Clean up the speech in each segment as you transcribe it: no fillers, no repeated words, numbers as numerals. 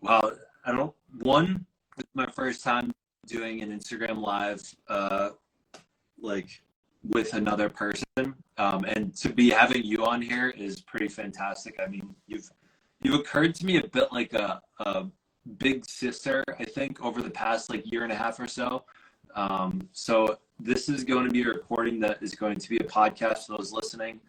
Wow, I don't. One, it's my first time doing an Instagram live, like with another person, and to be having you on here is pretty fantastic. I mean, you've occurred to me a bit like a big sister, I think, over the past like year and a half or so. So this is going to be a recording that is going to be a podcast for those listening.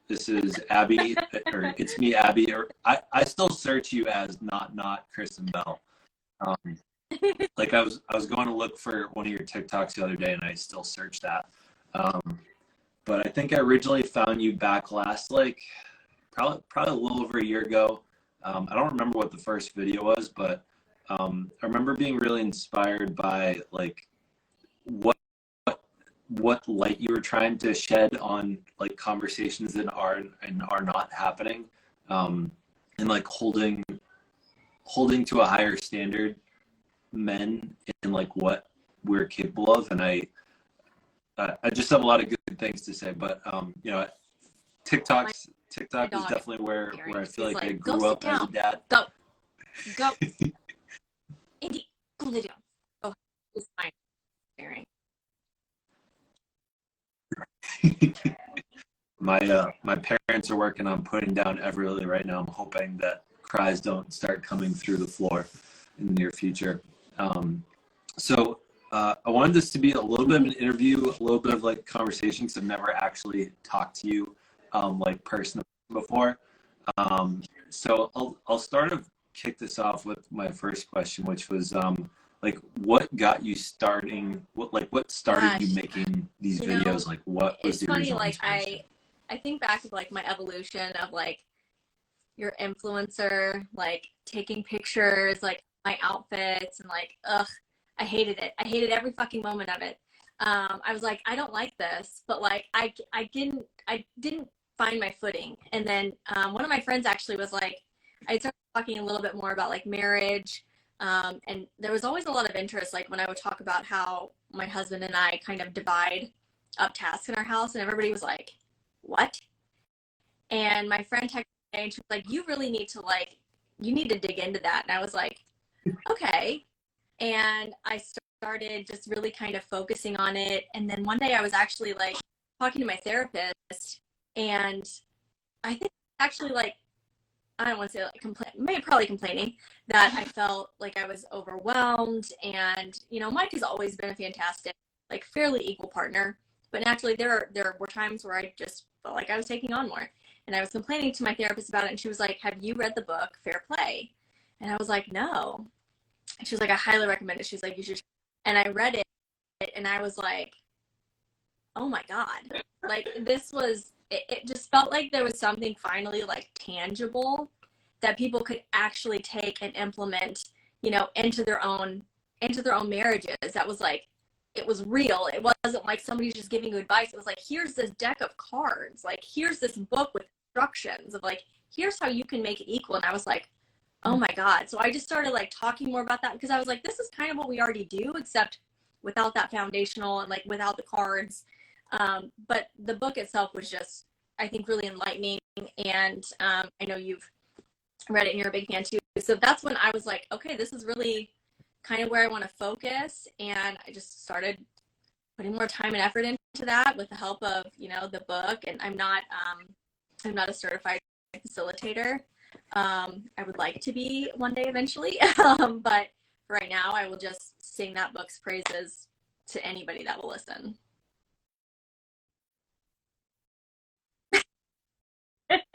This is Abby, or it's me, Abby, or I still search you as not Kristen Bell. Um, like I was going to look for one of your TikToks the other day, and I still search that. Um, but I think I originally found you back last, like probably a little over a year ago. I don't remember what the first video was, but I remember being really inspired by like what what light you were trying to shed on like conversations that are not happening, and like holding to a higher standard men in like what we're capable of. And I just have a lot of good things to say, but you know, TikTok is definitely where I feel like I grew up as a dad. Go. Indy, go lay down. Oh, it's fine. Staring. My parents are working on putting down Everly right now. I'm hoping that cries don't start coming through the floor in the near future. So I wanted this to be a little bit of an interview, a little bit of like conversation, because I've never actually talked to you like personally before. So I'll start to kick this off with my first question, which was like what got you starting, what started you making these videos? Like what was the original inspiration? I think back of like my evolution of like your influencer, like taking pictures, like my outfits, and like I hated it. I hated every fucking moment of it. I was like, I don't like this, but like I didn't find my footing. And then one of my friends actually was like, I started talking a little bit more about like marriage. And there was always a lot of interest, like when I would talk about how my husband and I kind of divide up tasks in our house, and everybody was like, what? And my friend texted me and she was like, you really need to you need to dig into that. And I was like, okay. And I started just really kind of focusing on it. And then one day I was actually like talking to my therapist, and I think actually like, I don't want to say like maybe probably complaining that I felt like I was overwhelmed. And, you know, Mike has always been a fantastic, like fairly equal partner, but naturally there were times where I just felt like I was taking on more. And I was complaining to my therapist about it, and she was like, have you read the book Fair Play? And I was like, no. And she was like, I highly recommend it. She's like, you should. And I read it, and I was like, oh my God. Like this was, it just felt like there was something finally like tangible that people could actually take and implement, you know, into their own marriages. That was like, it was real. It wasn't like somebody's just giving you advice. It was like, here's this deck of cards. Like, here's this book with instructions of like, here's how you can make it equal. And I was like, oh my God. So I just started like talking more about that, because I was like, this is kind of what we already do, except without that foundational and like without the cards. But the book itself was just, I think, really enlightening. And I know you've read it and you're a big fan too. So that's when I was like, okay, this is really kind of where I want to focus. And I just started putting more time and effort into that with the help of, you know, the book. And I'm not a certified facilitator. I would like to be one day eventually. But right now I will just sing that book's praises to anybody that will listen.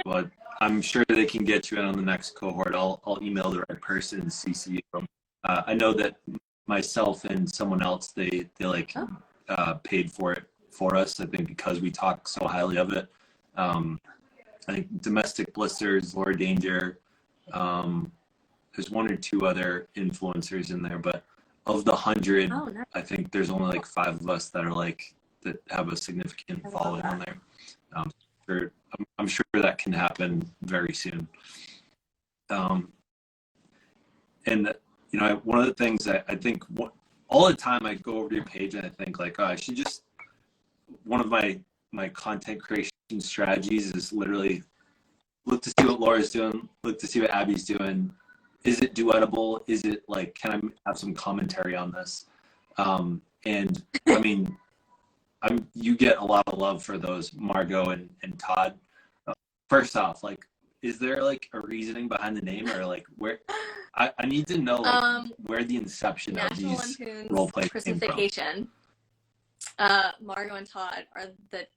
Well, I'm sure they can get you in on the next cohort. I'll email the right person and CC you. I know that myself and someone else, they paid for it for us. I think because we talk so highly of it. I think Domestic Blisters, Laura Danger. There's one or two other influencers in there, but of the 100, nice. I think there's only like 5 of us that are that have a significant following on there. I'm sure that can happen very soon. And you know, one of the things I think all the time I go over to your page and I think like, oh, I should just, one of my content creation strategies is literally look to see what Laura's doing, look to see what Abby's doing, is it duettable? Is it like, can I have some commentary on this? And I mean, you get a lot of love for those, Margot and Todd. First off, like, is there like a reasoning behind the name, or like where? I need to know like where the inception of these role play came from. Christmasification. Margot and Todd are the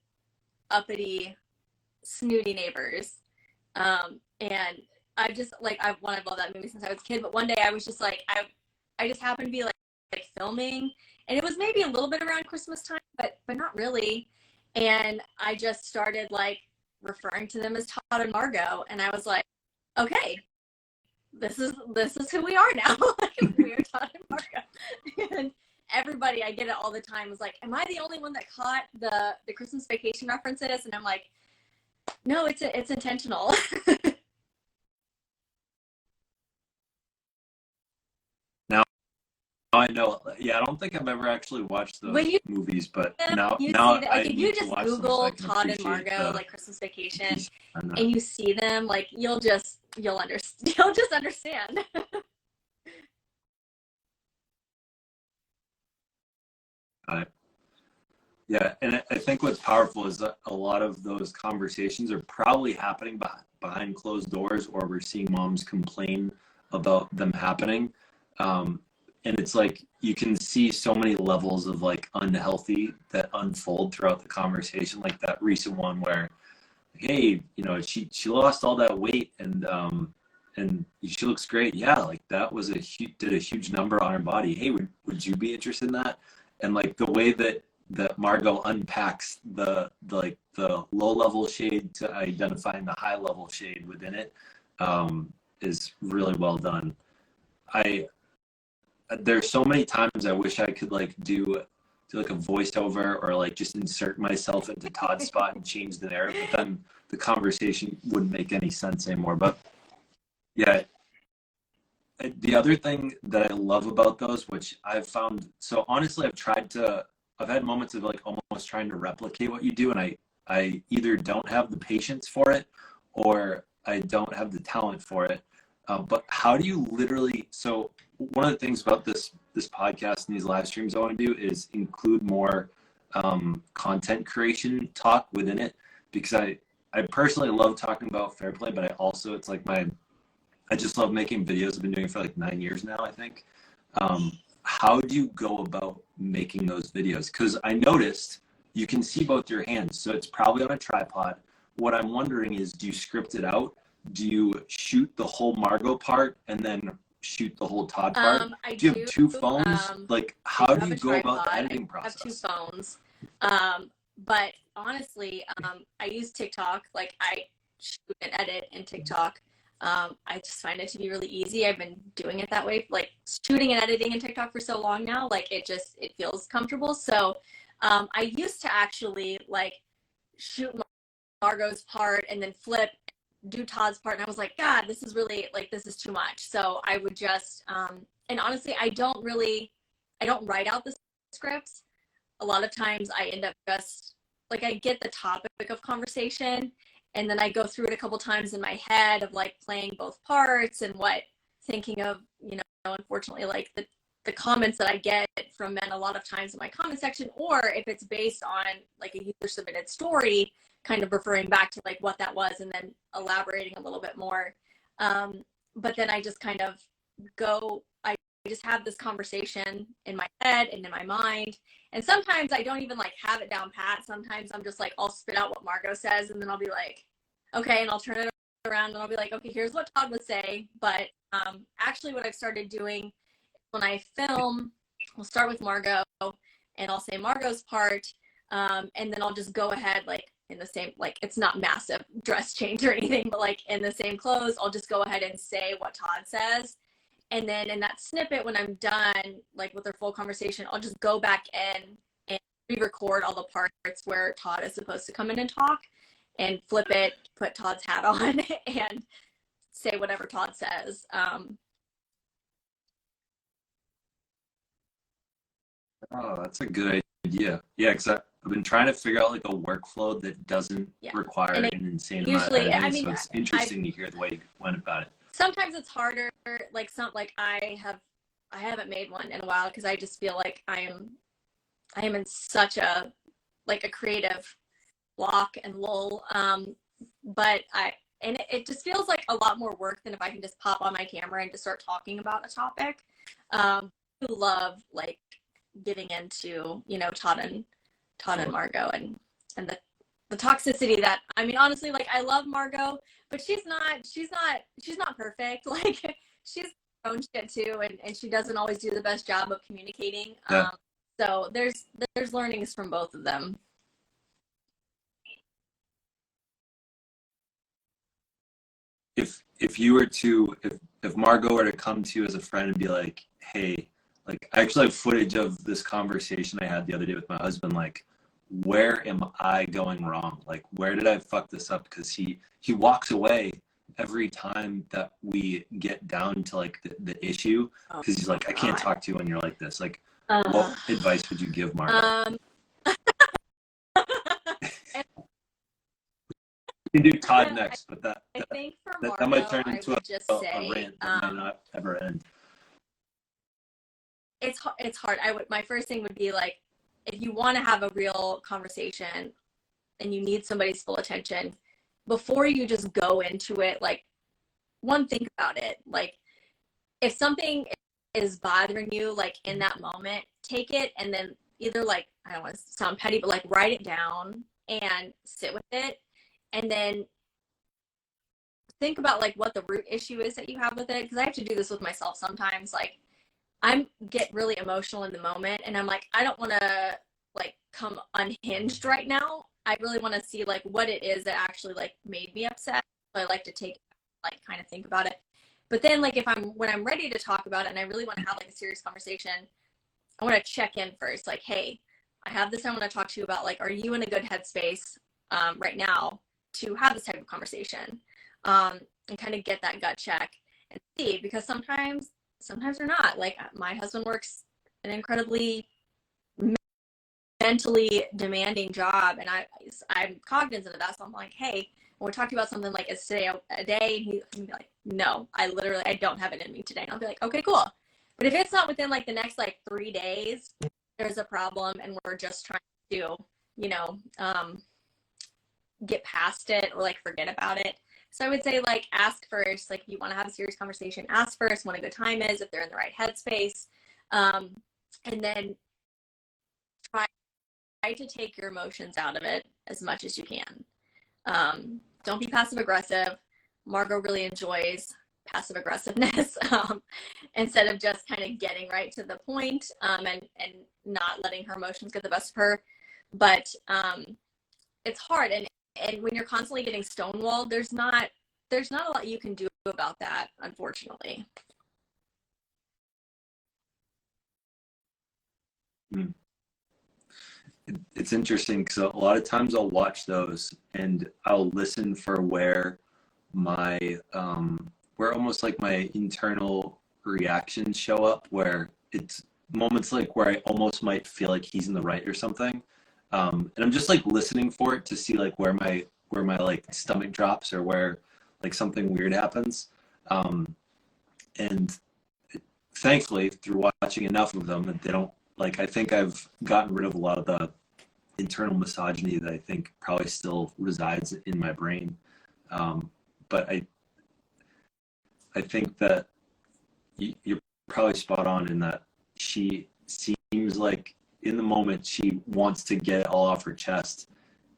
uppity, snooty neighbors, and I've loved that movie since I was a kid. But one day I was just like, I just happened to be like filming, and it was maybe a little bit around Christmas time, but not really. And I just started like referring to them as Todd and Margot, and I was like, okay, this is who we are now. We are Todd and Margot. And everybody, I get it all the time, was like, am I the only one that caught the Christmas Vacation references? And I'm like, no, it's intentional. Now I know. Yeah, I don't think I've ever actually watched those movies, but now if you just Google Todd and Margot like Christmas Vacation, and you see them, like you'll just understand. Yeah, and I think what's powerful is that a lot of those conversations are probably happening behind closed doors, or we're seeing moms complain about them happening. And it's like you can see so many levels of like unhealthy that unfold throughout the conversation. Like that recent one where, hey, you know, she lost all that weight and she looks great. Yeah, like that was did a huge number on her body. Hey, would you be interested in that? And like the way that Margot unpacks the low level shade to identifying the high level shade within it is really well done. There's so many times I wish I could like do like a voiceover, or like just insert myself into Todd's spot and change the narrative, but then the conversation wouldn't make any sense anymore. But yeah, the other thing that I love about those, which I've found, so honestly, I've had moments of like almost trying to replicate what you do, and I either don't have the patience for it, or I don't have the talent for it. But how do you literally, so one of the things about this podcast and these live streams I want to do is include more content creation talk within it, because I personally love talking about fair play, but it's like I just love making videos. I've been doing it for like 9 years now, I think. How do you go about making those videos? Because I noticed you can see both your hands, so it's probably on a tripod. What I'm wondering is, do you script it out? Do you shoot the whole Margot part and then shoot the whole Todd part? Do you have two phones? Like, how do you go about the editing process? I have two phones. But honestly, I use TikTok. Like, I shoot and edit in TikTok. I just find it to be really easy. I've been doing it that way, like shooting and editing in TikTok for so long now. Like it feels comfortable. So I used to actually like shoot Margot's part and then flip, do Todd's part, and I was like, God, this is really like, this is too much. So I would just and honestly, I don't write out the scripts. A lot of times I end up just like, I get the topic of conversation, and then I go through it a couple times in my head of like playing both parts and thinking of, you know, unfortunately, like the comments that I get from men a lot of times in my comment section, or if it's based on like a user submitted story, kind of referring back to like what that was and then elaborating a little bit more. But then I just kind of I just have this conversation in my head and in my mind. And sometimes I don't even like have it down pat. Sometimes I'm just like, I'll spit out what Margot says, and then I'll be like, okay, and I'll turn it around and I'll be like, okay, here's what Todd would say. But actually what I've started doing when I film, we'll start with Margot and I'll say Margot's part. And then I'll just go ahead, like in the same, like it's not massive dress change or anything, but like in the same clothes, I'll just go ahead and say what Todd says. And then in that snippet, when I'm done, like with their full conversation, I'll just go back in and re-record all the parts where Todd is supposed to come in and talk, and flip it, put Todd's hat on, and say whatever Todd says. Oh, that's a good idea. Yeah, because I've been trying to figure out like a workflow that doesn't require an insane amount of editing. I mean, so it's interesting to hear the way you went about it. sometimes it's harder. Like I haven't made one in a while because I just feel like I am in such a like a creative block and lull. But it just feels like a lot more work than if I can just pop on my camera and just start talking about a topic. Who love like getting into, you know, Todd and Margot and the toxicity that, I mean, honestly, like I love Margot, but she's not perfect. Like she's her own shit too, and she doesn't always do the best job of communicating. Yeah. So there's learnings from both of them. If you were to if Margot were to come to you as a friend and be like, hey, like I actually have footage of this conversation I had the other day with my husband, like where am I going wrong? Like where did I fuck this up? Because he walks away every time that we get down to like the issue, because he's like, I can't talk to you when you're like this. Like what advice would you give Margot? You can do Todd next, but I think for Margot, that might turn into a rant that might not ever end. It's hard. My first thing would be like, if you want to have a real conversation and you need somebody's full attention, before you just go into it, like one, think about it. Like if something is bothering you, like in that moment, take it and then either like, I don't want to sound petty, but like write it down and sit with it. And then think about like what the root issue is that you have with it. Because I have to do this with myself sometimes. Like I get really emotional in the moment and I'm like, I don't want to like come unhinged right now. I really want to see like what it is that actually like made me upset. So I like to take like kind of think about it. But then like when I'm ready to talk about it and I really want to have like a serious conversation, I want to check in first. Like, hey, I have this I want to talk to you about. Like, are you in a good headspace right now to have this type of conversation? And kind of get that gut check and see, because sometimes they're not. Like my husband works an incredibly mentally demanding job, and I'm cognizant of that. So I'm like, hey, when we're talking about something like, is today a day? And he'd be like, no, I don't have it in me today. And I'll be like, okay, cool. But if it's not within like the next like 3 days, there's a problem, and we're just trying to, you know, get past it or like forget about it. So I would say like ask first, like if you want to have a serious conversation, ask first when a good time is, if they're in the right headspace, and then try to take your emotions out of it as much as you can. Don't be passive aggressive. Margot really enjoys passive aggressiveness, instead of just kind of getting right to the point, and not letting her emotions get the best of her. But it's hard, and when you're constantly getting stonewalled, there's not a lot you can do about that, unfortunately. It's interesting because a lot of times I'll watch those and I'll listen for where my where almost like my internal reactions show up, where it's moments like where I almost might feel like he's in the right or something, and I'm just like listening for it to see like where my like stomach drops or where like something weird happens, and thankfully through watching enough of them that they don't, like, I think I've gotten rid of a lot of the internal misogyny that I think probably still resides in my brain. But I think that you're probably spot on in that she seems like in the moment she wants to get it all off her chest,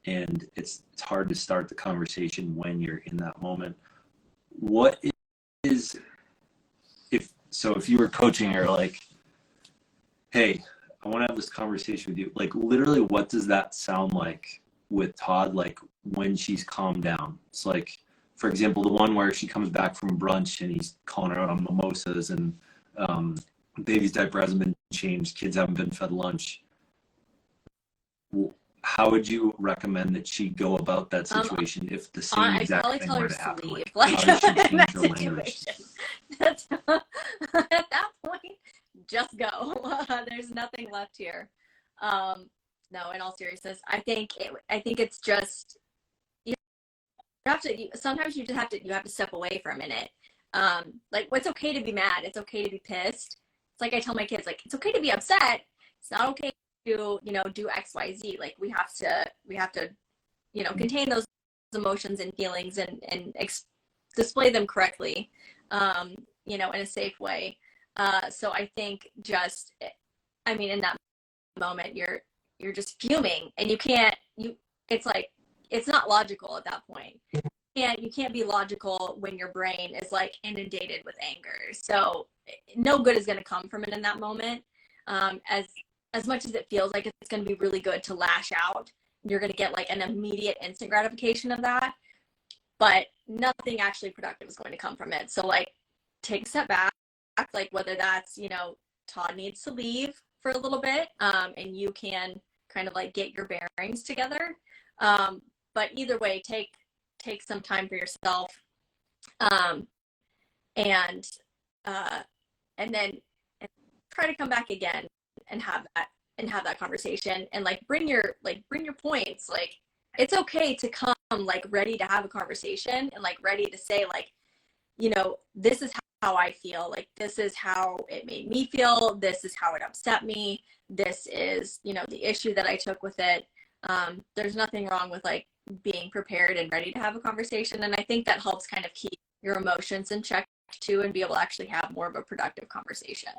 and it's hard to start the conversation when you're in that moment. What is if you were coaching her, like, hey, I want to have this conversation with you, like literally what does that sound like with Todd, like when she's calmed down? It's like, for example, the one where she comes back from brunch and he's calling her out on mimosas, and baby's diaper hasn't been changed, kids haven't been fed lunch. How would you recommend that she go about that situation if the same exact thing were to happen? Like, how does she change her language? At that point, just go. There's nothing left here. No, in all seriousness, I think it's just, you have to, sometimes you just have to step away for a minute. Like, it's okay to be mad. It's okay to be pissed. It's like I tell my kids, like, it's okay to be upset. It's not okay to, do X, Y, Z. Like, we have to, contain those emotions and feelings and display them correctly, in a safe way. So I think in that moment, you're just fuming, and it's like, it's not logical at that point. You can't be logical when your brain is like inundated with anger. So no good is going to come from it in that moment. As much as it feels like it's going to be really good to lash out, you're going to get like an immediate instant gratification of that, but nothing actually productive is going to come from it. So like, take a step back, like whether that's, Todd needs to leave for a little bit, and you can kind of like get your bearings together. But either way, take some time for yourself, and then try to come back again and have that conversation, and like bring your points. Like, it's okay to come like ready to have a conversation and like ready to say, like, this is how I feel, like this is how it made me feel, this is how it upset me, this is, the issue that I took with it. There's nothing wrong with like being prepared and ready to have a conversation. And I think that helps kind of keep your emotions in check too, and be able to actually have more of a productive conversation.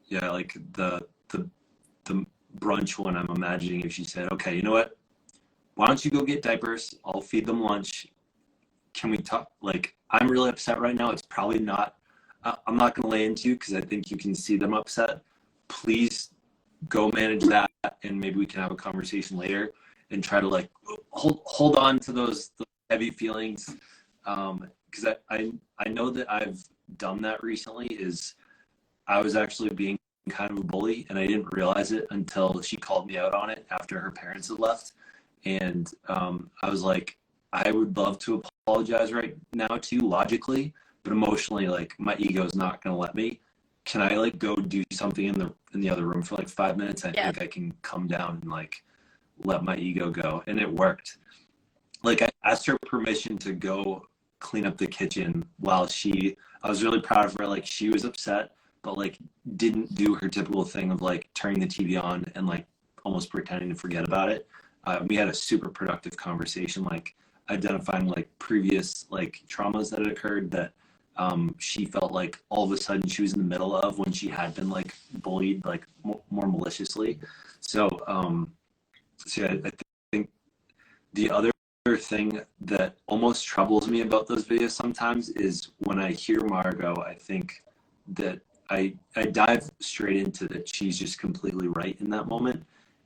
Yeah, like the brunch one, I'm imagining if she said, okay, you know what? Why don't you go get diapers? I'll feed them lunch. Can we talk? Like, I'm really upset right now. It's probably not, I'm not going to lay into you because I think you can see them upset. Please go manage that, and maybe we can have a conversation later and try to like hold on to those heavy feelings. Because I know that I've done that recently. Is I was actually being kind of a bully, and I didn't realize it until she called me out on it after her parents had left. And I was like, I would love to apologize right now to you logically, but emotionally, like, my ego is not going to let me. Can I like go do something in the other room for like 5 minutes? I think I can come down and like let my ego go. And it worked. Like, I asked her permission to go clean up the kitchen while I was really proud of her. Like, she was upset, but like didn't do her typical thing of like turning the TV on and like almost pretending to forget about it. We had a super productive conversation, like identifying like previous like traumas that had occurred that she felt like all of a sudden she was in the middle of when she had been like bullied like more maliciously. So, I think the other thing that almost troubles me about those videos sometimes is when I hear Margot, I think that I dive straight into that she's just completely right in that moment.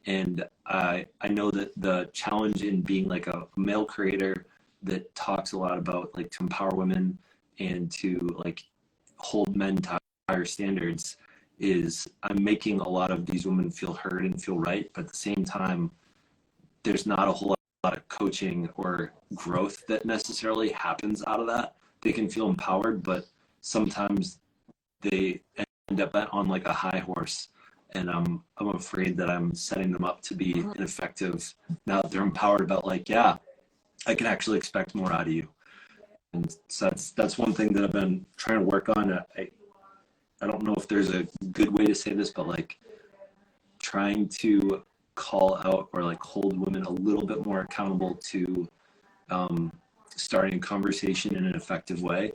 And I know that the challenge in being like a male creator that talks a lot about like to empower women and to like hold men to higher standards is I'm making a lot of these women feel heard and feel right, but at the same time, there's not a whole lot of coaching or growth that necessarily happens out of that. They can feel empowered, but sometimes they end up on like a high horse, and I'm afraid that I'm setting them up to be ineffective now that they're empowered about like, yeah, I can actually expect more out of you. And so that's one thing that I've been trying to work on. I don't know if there's a good way to say this, but like trying to call out or like hold women a little bit more accountable to starting a conversation in an effective way.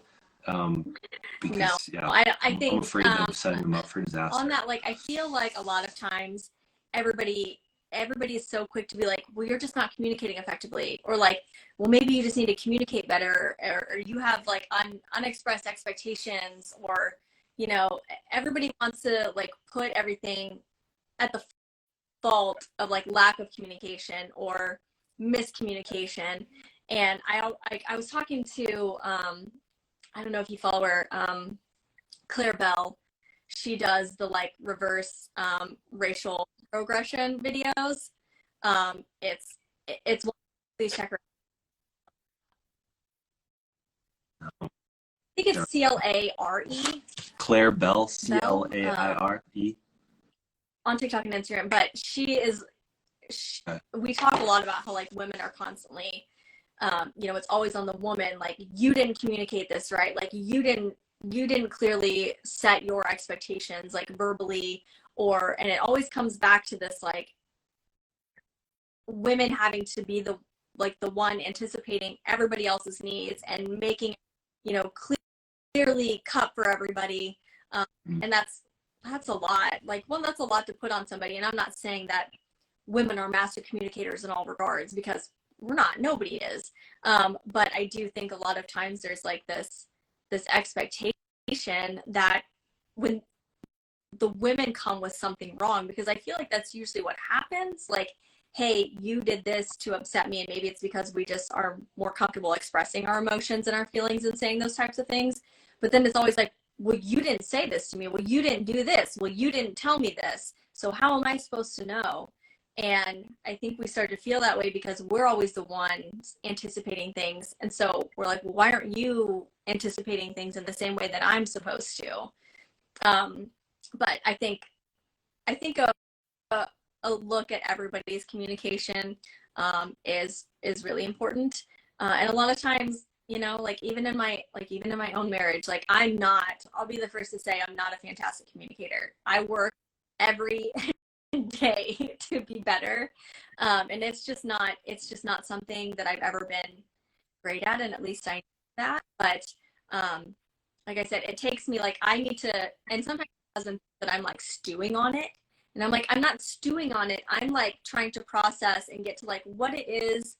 Because I think I'm afraid of setting them up for disaster. On that, like, I feel like a lot of times everybody is so quick to be like, well, you're just not communicating effectively, or like, well, maybe you just need to communicate better, or you have like unexpressed expectations, or everybody wants to like put everything at the fault of like lack of communication or miscommunication. And I was talking to I don't know if you follow her, Claire Bell. She does the like reverse racial progression videos. It's please check her. I think it's CLARE. Claire Bell, CLAIRE. On TikTok and Instagram, but she is we talk a lot about how like women are constantly, you know, it's always on the woman, like you didn't communicate this right, like you didn't clearly set your expectations like verbally, or, and it always comes back to this like women having to be the like the one anticipating everybody else's needs and making, you know, clearly cut for everybody. And that's a lot. Like, well, that's a lot to put on somebody. And I'm not saying that women are master communicators in all regards, because we're not. Nobody is. But I do think a lot of times there's like this expectation that when the women come with something wrong, because I feel like that's usually what happens. Like, hey, you did this to upset me, and maybe it's because we just are more comfortable expressing our emotions and our feelings and saying those types of things. But then it's always like, well, you didn't say this to me. Well, you didn't do this. Well, you didn't tell me this. So how am I supposed to know? And I think we start to feel that way because we're always the ones anticipating things. And so we're like, well, why aren't you anticipating things in the same way that I'm supposed to? But I think a look at everybody's communication is really important. And a lot of times, you know, like even in my own marriage, like I'll be the first to say I'm not a fantastic communicator. I work every day to be better. And it's just not something that I've ever been great at. And at least I know that. But like I said, it takes me, like, I need to, and sometimes it doesn't, that I'm like stewing on it. And I'm like, I'm not stewing on it. I'm like trying to process and get to like what it is.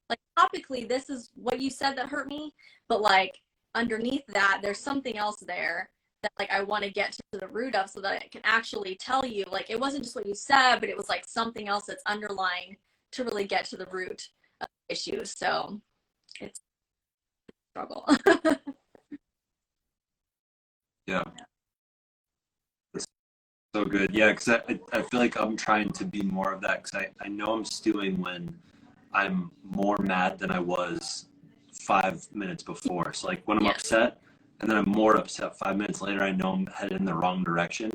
Like topically, this is what you said that hurt me. But like underneath that, there's something else there that like I want to get to the root of, so that I can actually tell you, like, it wasn't just what you said, but it was like something else that's underlying to really get to the root of the issue. So it's a struggle. Yeah. So good. Yeah, because I feel like I'm trying to be more of that, because I know I'm stewing when I'm more mad than I was 5 minutes before. So like when I'm upset and then I'm more upset 5 minutes later, I know I'm headed in the wrong direction.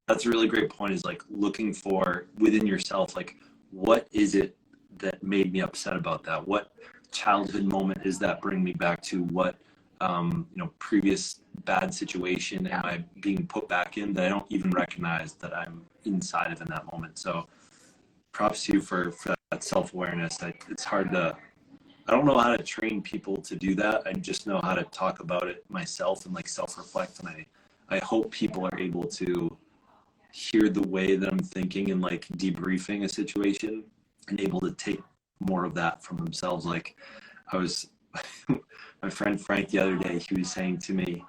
That's a really great point, is like looking for within yourself, like what is it that made me upset about that? What childhood moment is that bring me back to? What previous bad situation am I being put back in that I don't even recognize that I'm inside of in that moment? So props to you for that self-awareness. It's hard to, I don't know how to train people to do that. I just know how to talk about it myself and like self-reflect. And I hope people are able to hear the way that I'm thinking and like debriefing a situation and able to take more of that from themselves. Like I was, my friend Frank the other day, he was saying to me,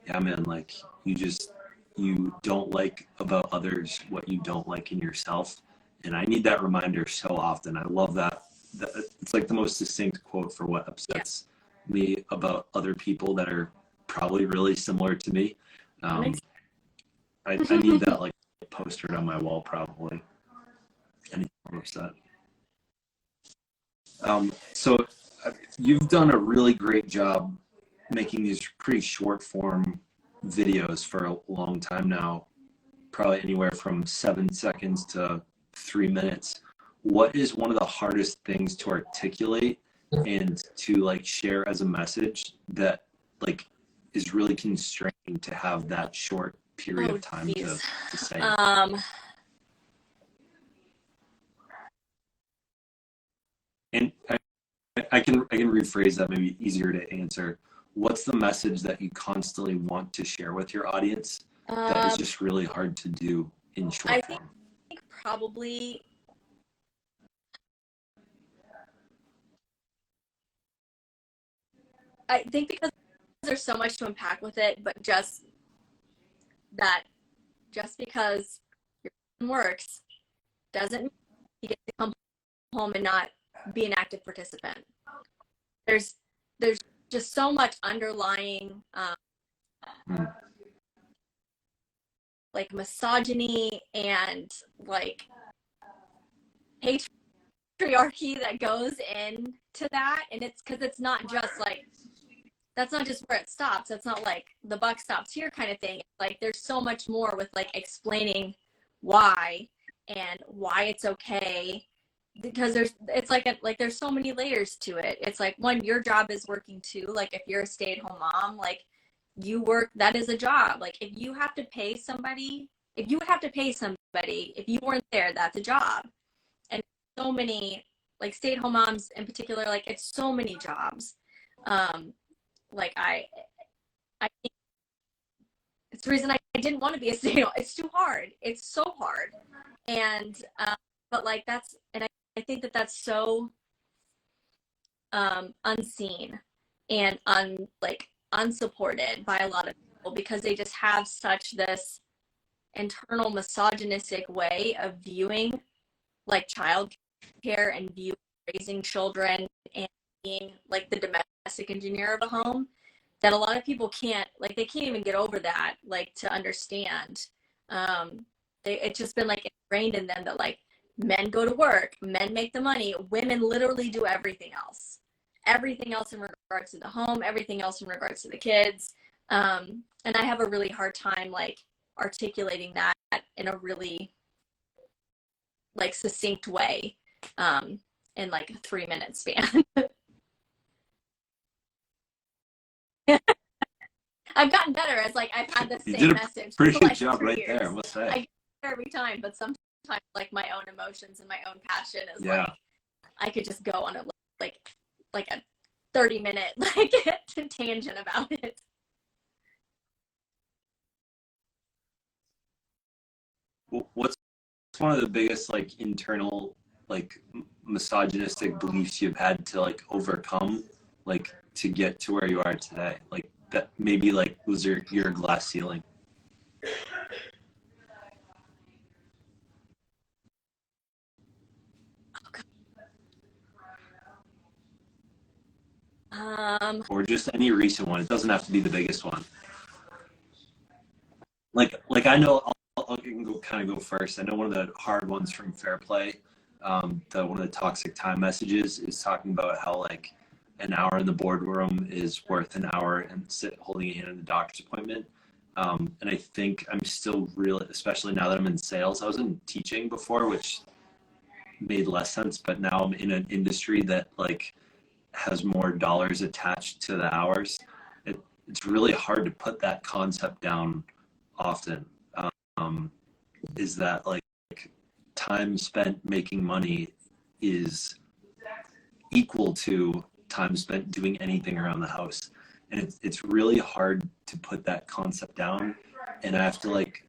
yeah, man, like you don't like about others what you don't like in yourself. And I need that reminder so often. I love that. It's like the most succinct quote for what upsets me about other people that are probably really similar to me. I need that like postered on my wall probably. Anything I'm upset. So you've done a really great job making these pretty short form videos for a long time now, probably anywhere from 7 seconds to 3 minutes. What is one of the hardest things to articulate and to like share as a message that like is really constraining to have that short period of time to say? And I can rephrase that, maybe easier to answer. What's the message that you constantly want to share with your audience that is just really hard to do in short form? I think probably because there's so much to unpack with it, but just because your phone works doesn't mean you get to come home and not be an active participant. There's just so much underlying like misogyny and like patriarchy that goes into that, and it's because it's not just like, that's not just where it stops. That's not like the buck stops here kind of thing. Like there's so much more with like explaining why and why it's okay, because there's so many layers to it. It's like, one, your job is working too. Like if you're a stay-at-home mom, like you work, that is a job. Like if you have to pay somebody, if you would have to pay somebody, if you weren't there, that's a job. And so many, like stay-at-home moms in particular, like it's so many jobs. Like I think it's the reason I didn't want to be a stay-at-home. It's too hard. It's so hard. And but like I think that that's so unseen and unsupported by a lot of people, because they just have such this internal misogynistic way of viewing like child care and viewing raising children and being like the domestic engineer of a home, that a lot of people can't, like they can't even get over that, like to understand. It's just been like ingrained in them that like men go to work, men make the money, women literally do everything else in regards to the home, everything else in regards to the kids. And I have a really hard time like articulating that in a really like succinct way, in like a 3-minute span. I've gotten better as like I've had the same message. Pretty good job right there, I must say. I get it every time, but sometimes like my own emotions and my own passion is yeah. like I could just go on a like a 30-minute like tangent about it. What's one of the biggest like internal like misogynistic beliefs you've had to like overcome, like to get to where you are today? Like that maybe like was your glass ceiling? Or just any recent one. It doesn't have to be the biggest one. Like I know I can go first. I know one of the hard ones from Fair Play, one of the toxic time messages is talking about how like an hour in the boardroom is worth an hour and holding a hand in the doctor's appointment. And I think I'm still really, especially now that I'm in sales. I was in teaching before, which made less sense, but now I'm in an industry that like has more dollars attached to the hours. It's really hard to put that concept down often. Is that like time spent making money is equal to time spent doing anything around the house, and it's really hard to put that concept down. And I have to like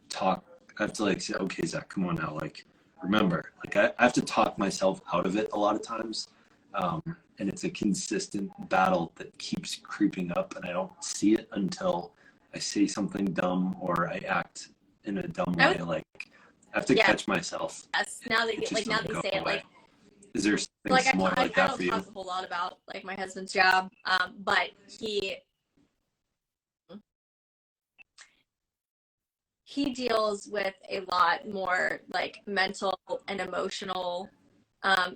say, okay, Zach, come on now, like remember, like I have to talk myself out of it a lot of times. And it's a consistent battle that keeps creeping up, and I don't see it until I say something dumb or I act in a dumb way. Like I have to catch myself. Yes. Now that you say it, like, is there something similar like that for you? I don't talk a whole lot about like my husband's job, but he deals with a lot more like mental and emotional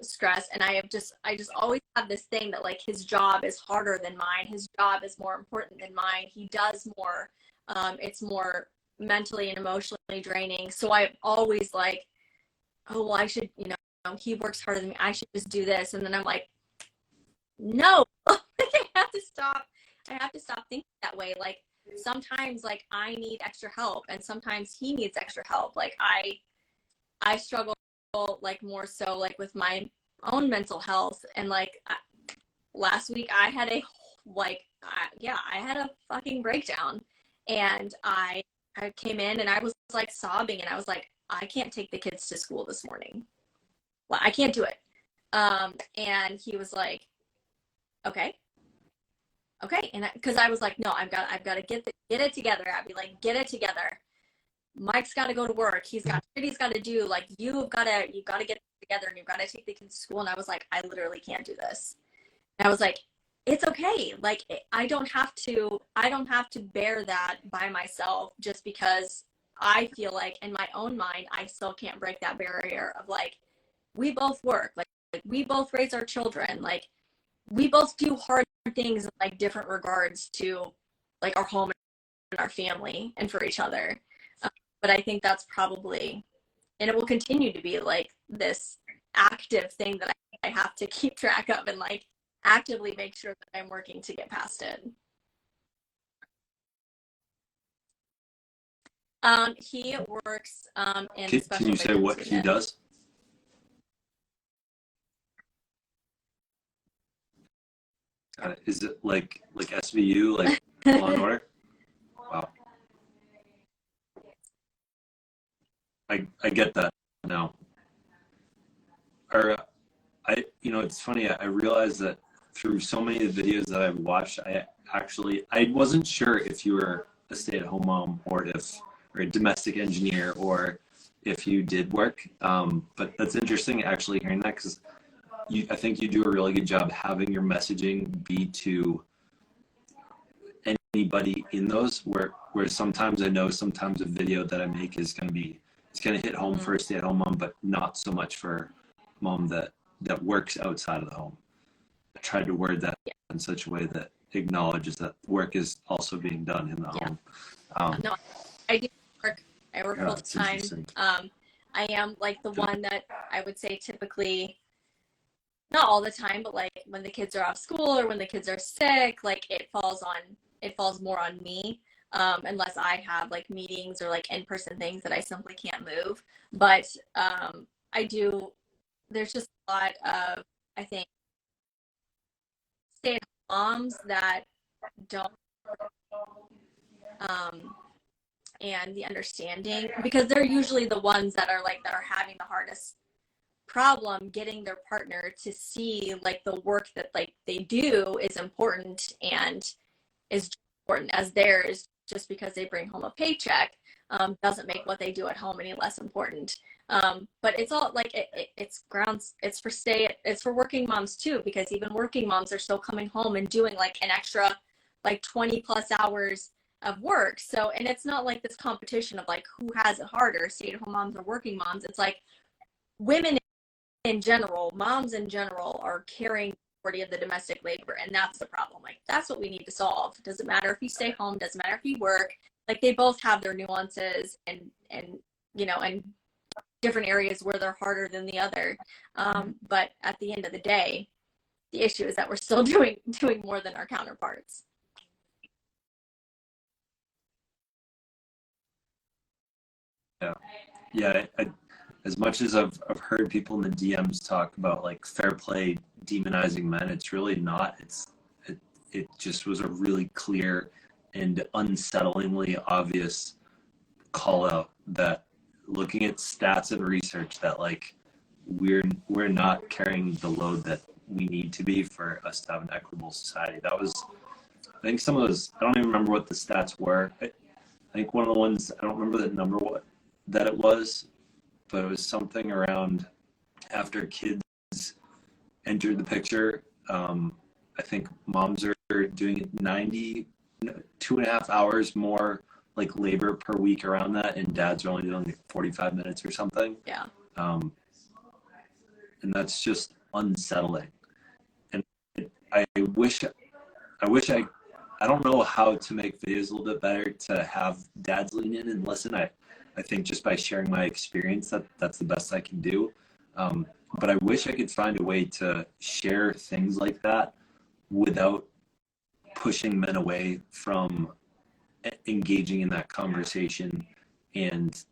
stress, and I just always have this thing that like his job is harder than mine, his job is more important than mine, he does more, it's more mentally and emotionally draining. So I always like, oh well, I should, he works harder than me, I should just do this. And then I'm like, no. I have to stop thinking that way. Like sometimes like I need extra help and sometimes he needs extra help. Like I struggle like more so like with my own mental health, and like last week I had a I had a fucking breakdown, and I came in and I was like sobbing, and I was like, I can't take the kids to school this morning. Well, I can't do it. And he was like, okay. And because I was like, no, I've got to get it together, Abby. Like, get it together. Mike's got to go to work. He's got to do. Like, you've got to get it together, and you've got to take the kids to school. And I was like, I literally can't do this. And I was like, it's okay. Like, I don't have to bear that by myself, just because I feel like in my own mind, I still can't break that barrier of like, we both work, like we both raise our children, like we both do hard things in like different regards to like our home and our family and for each other. But I think that's probably and it will continue to be like this active thing that I have to keep track of and like actively make sure that I'm working to get past it. He works in Can special you say victims what he unit. does? Is it like SVU, like Law and Order? Wow. I get that now. Or it's funny. I realized that through so many of the videos that I've watched, I wasn't sure if you were a stay-at-home mom or a domestic engineer or if you did work. But that's interesting actually hearing that, because I think you do a really good job having your messaging be to anybody in those, where sometimes I know sometimes a video that I make is going to hit home for a stay-at-home mom, but not so much for mom that works outside of the home. I tried to word that in such a way that acknowledges that work is also being done in the home. No, I do work. I work full time. I am like the one that I would say typically, not all the time, but like when the kids are off school or when the kids are sick, like it falls more on me. Unless I have like meetings or like in-person things that I simply can't move. But there's just a lot of, I think, stay-at-home moms that don't and the understanding, because they're usually the ones that are having the hardest problem getting their partner to see like the work that like they do is important and is important as theirs. Just because they bring home a paycheck doesn't make what they do at home any less important. But it's all like it's for working moms too, because even working moms are still coming home and doing like an extra like 20 plus hours of work. So, and it's not like this competition of like who has it harder, stay-at-home moms or working moms. It's like women in general, moms in general, are carrying the majority of the domestic labor, and that's the problem. Like that's what we need to solve. It doesn't matter if you stay home, doesn't matter if you work. Like they both have their nuances and different areas where they're harder than the other. But at the end of the day, the issue is that we're still doing more than our counterparts. Yeah. As much as I've heard people in the DMs talk about like fair play demonizing men, it's really not. It just was a really clear and unsettlingly obvious call out that looking at stats and research that like we're not carrying the load that we need to be for us to have an equitable society. That was, I think some of those, I don't even remember what the stats were. I think one of the ones, I don't remember the number that it was, but it was something around after kids entered the picture. I think moms are doing 2.5 hours more like labor per week around that, and dads are only doing like 45 minutes or something. Yeah. And that's just unsettling. And I don't know how to make videos a little bit better to have dads lean in and listen. I think just by sharing my experience, that's the best I can do. But I wish I could find a way to share things like that without pushing men away from engaging in that conversation and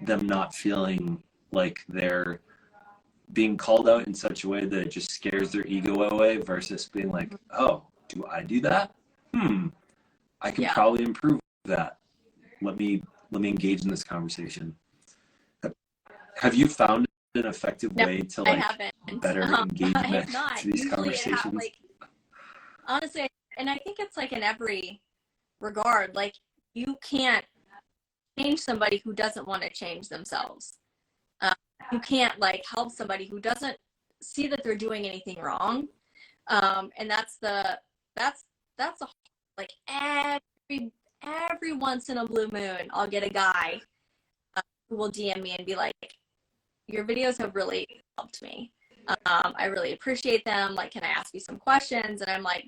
them not feeling like they're being called out in such a way that it just scares their ego away, versus being like, oh, do I do that? I can probably improve that. Let me engage in this conversation. Have you found an effective way to like better engage men to these conversations? Honestly, and I think it's like in every regard, like you can't change somebody who doesn't want to change themselves. You can't like help somebody who doesn't see that they're doing anything wrong. And that's like every once in a blue moon, I'll get a guy who will DM me and be like, your videos have really helped me. I really appreciate them. Like, can I ask you some questions? And I'm like,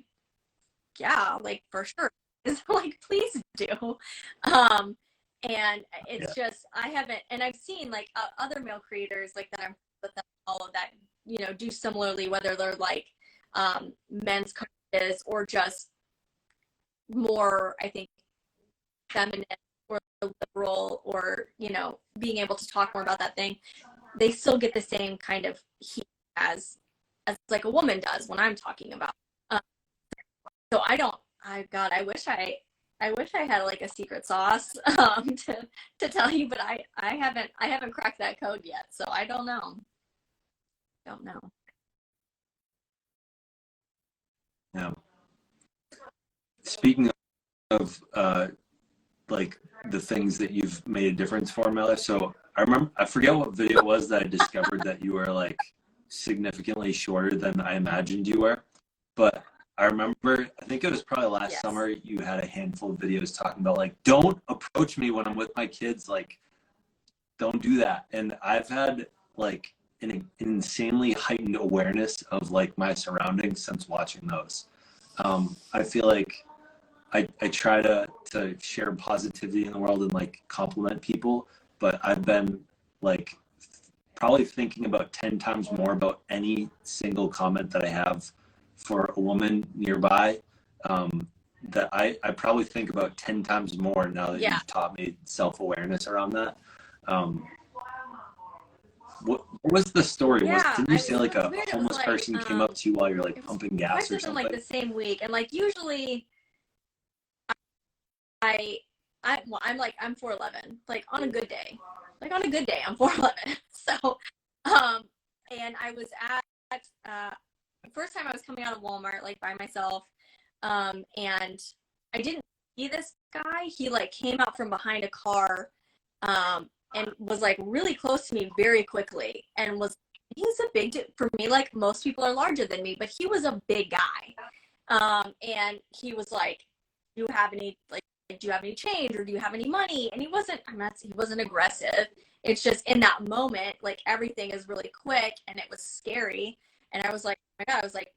yeah, like for sure. It's like, please do. And it's just, I haven't, and I've seen like other male creators like that I'm with them, all of that, you know, do similarly, whether they're like men's coaches or just more, I think, feminine or liberal, or, you know, being able to talk more about that thing. They still get the same kind of heat as like a woman does when I'm talking about. Um, so I don't. God, I wish I had like a secret sauce to tell you, but I haven't cracked that code yet, so I don't know. Don't know. Yeah. Speaking of like the things that you've made a difference for in my life, so I forget what video it was that I discovered that you were like significantly shorter than I imagined you were. But I remember, I think it was probably last summer, you had a handful of videos talking about like, don't approach me when I'm with my kids, like, don't do that. And I've had like an insanely heightened awareness of like my surroundings since watching those. I feel like I try to share positivity in the world and like compliment people, but I've been like probably thinking about 10 times more about any single comment that I have for a woman nearby, that I probably think about 10 times more now that you've taught me self-awareness around that. What was the story? Didn't you say like a homeless person came up to you while you're like pumping gas or something? Like the same week, and like usually I'm 4'11", like on a good day. Like on a good day, I'm 4'11". So, and I was at first time I was coming out of Walmart like by myself, and I didn't see this guy. He like came out from behind a car, and was like really close to me very quickly, and he's a big dude. For me, like most people are larger than me, but he was a big guy, and he was like, do you have any change, or do you have any money? And he wasn't aggressive. It's just in that moment, like everything is really quick, and it was scary. And I was like, oh my God, I was like,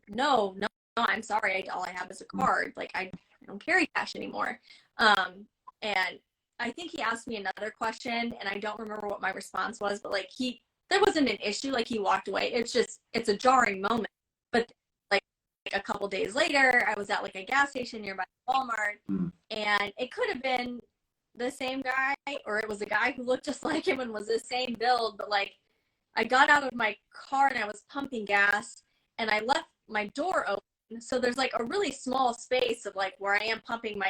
no, I'm sorry. All I have is a card. Like I don't carry cash anymore. And I think he asked me another question, and I don't remember what my response was, but like there wasn't an issue. Like he walked away. It's a jarring moment. But like a couple days later, I was at like a gas station nearby Walmart, and it could have been the same guy, or it was a guy who looked just like him and was the same build. But like I got out of my car and I was pumping gas, and I left my door open. So there's like a really small space of like where I am pumping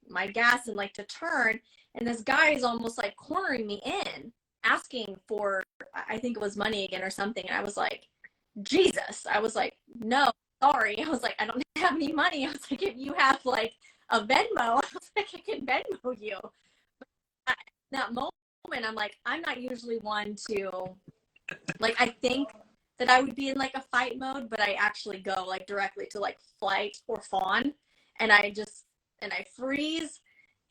my gas and like to turn. And this guy is almost like cornering me in, asking for, I think it was money again or something. And I was like, Jesus. I was like, no, sorry. I was like, I don't have any money. I was like, if you have like a Venmo, I was like, I can Venmo you. But that moment, I'm like, I'm not usually one to, like, I think that I would be in like a fight mode, but I actually go like directly to like flight or fawn. And I freeze.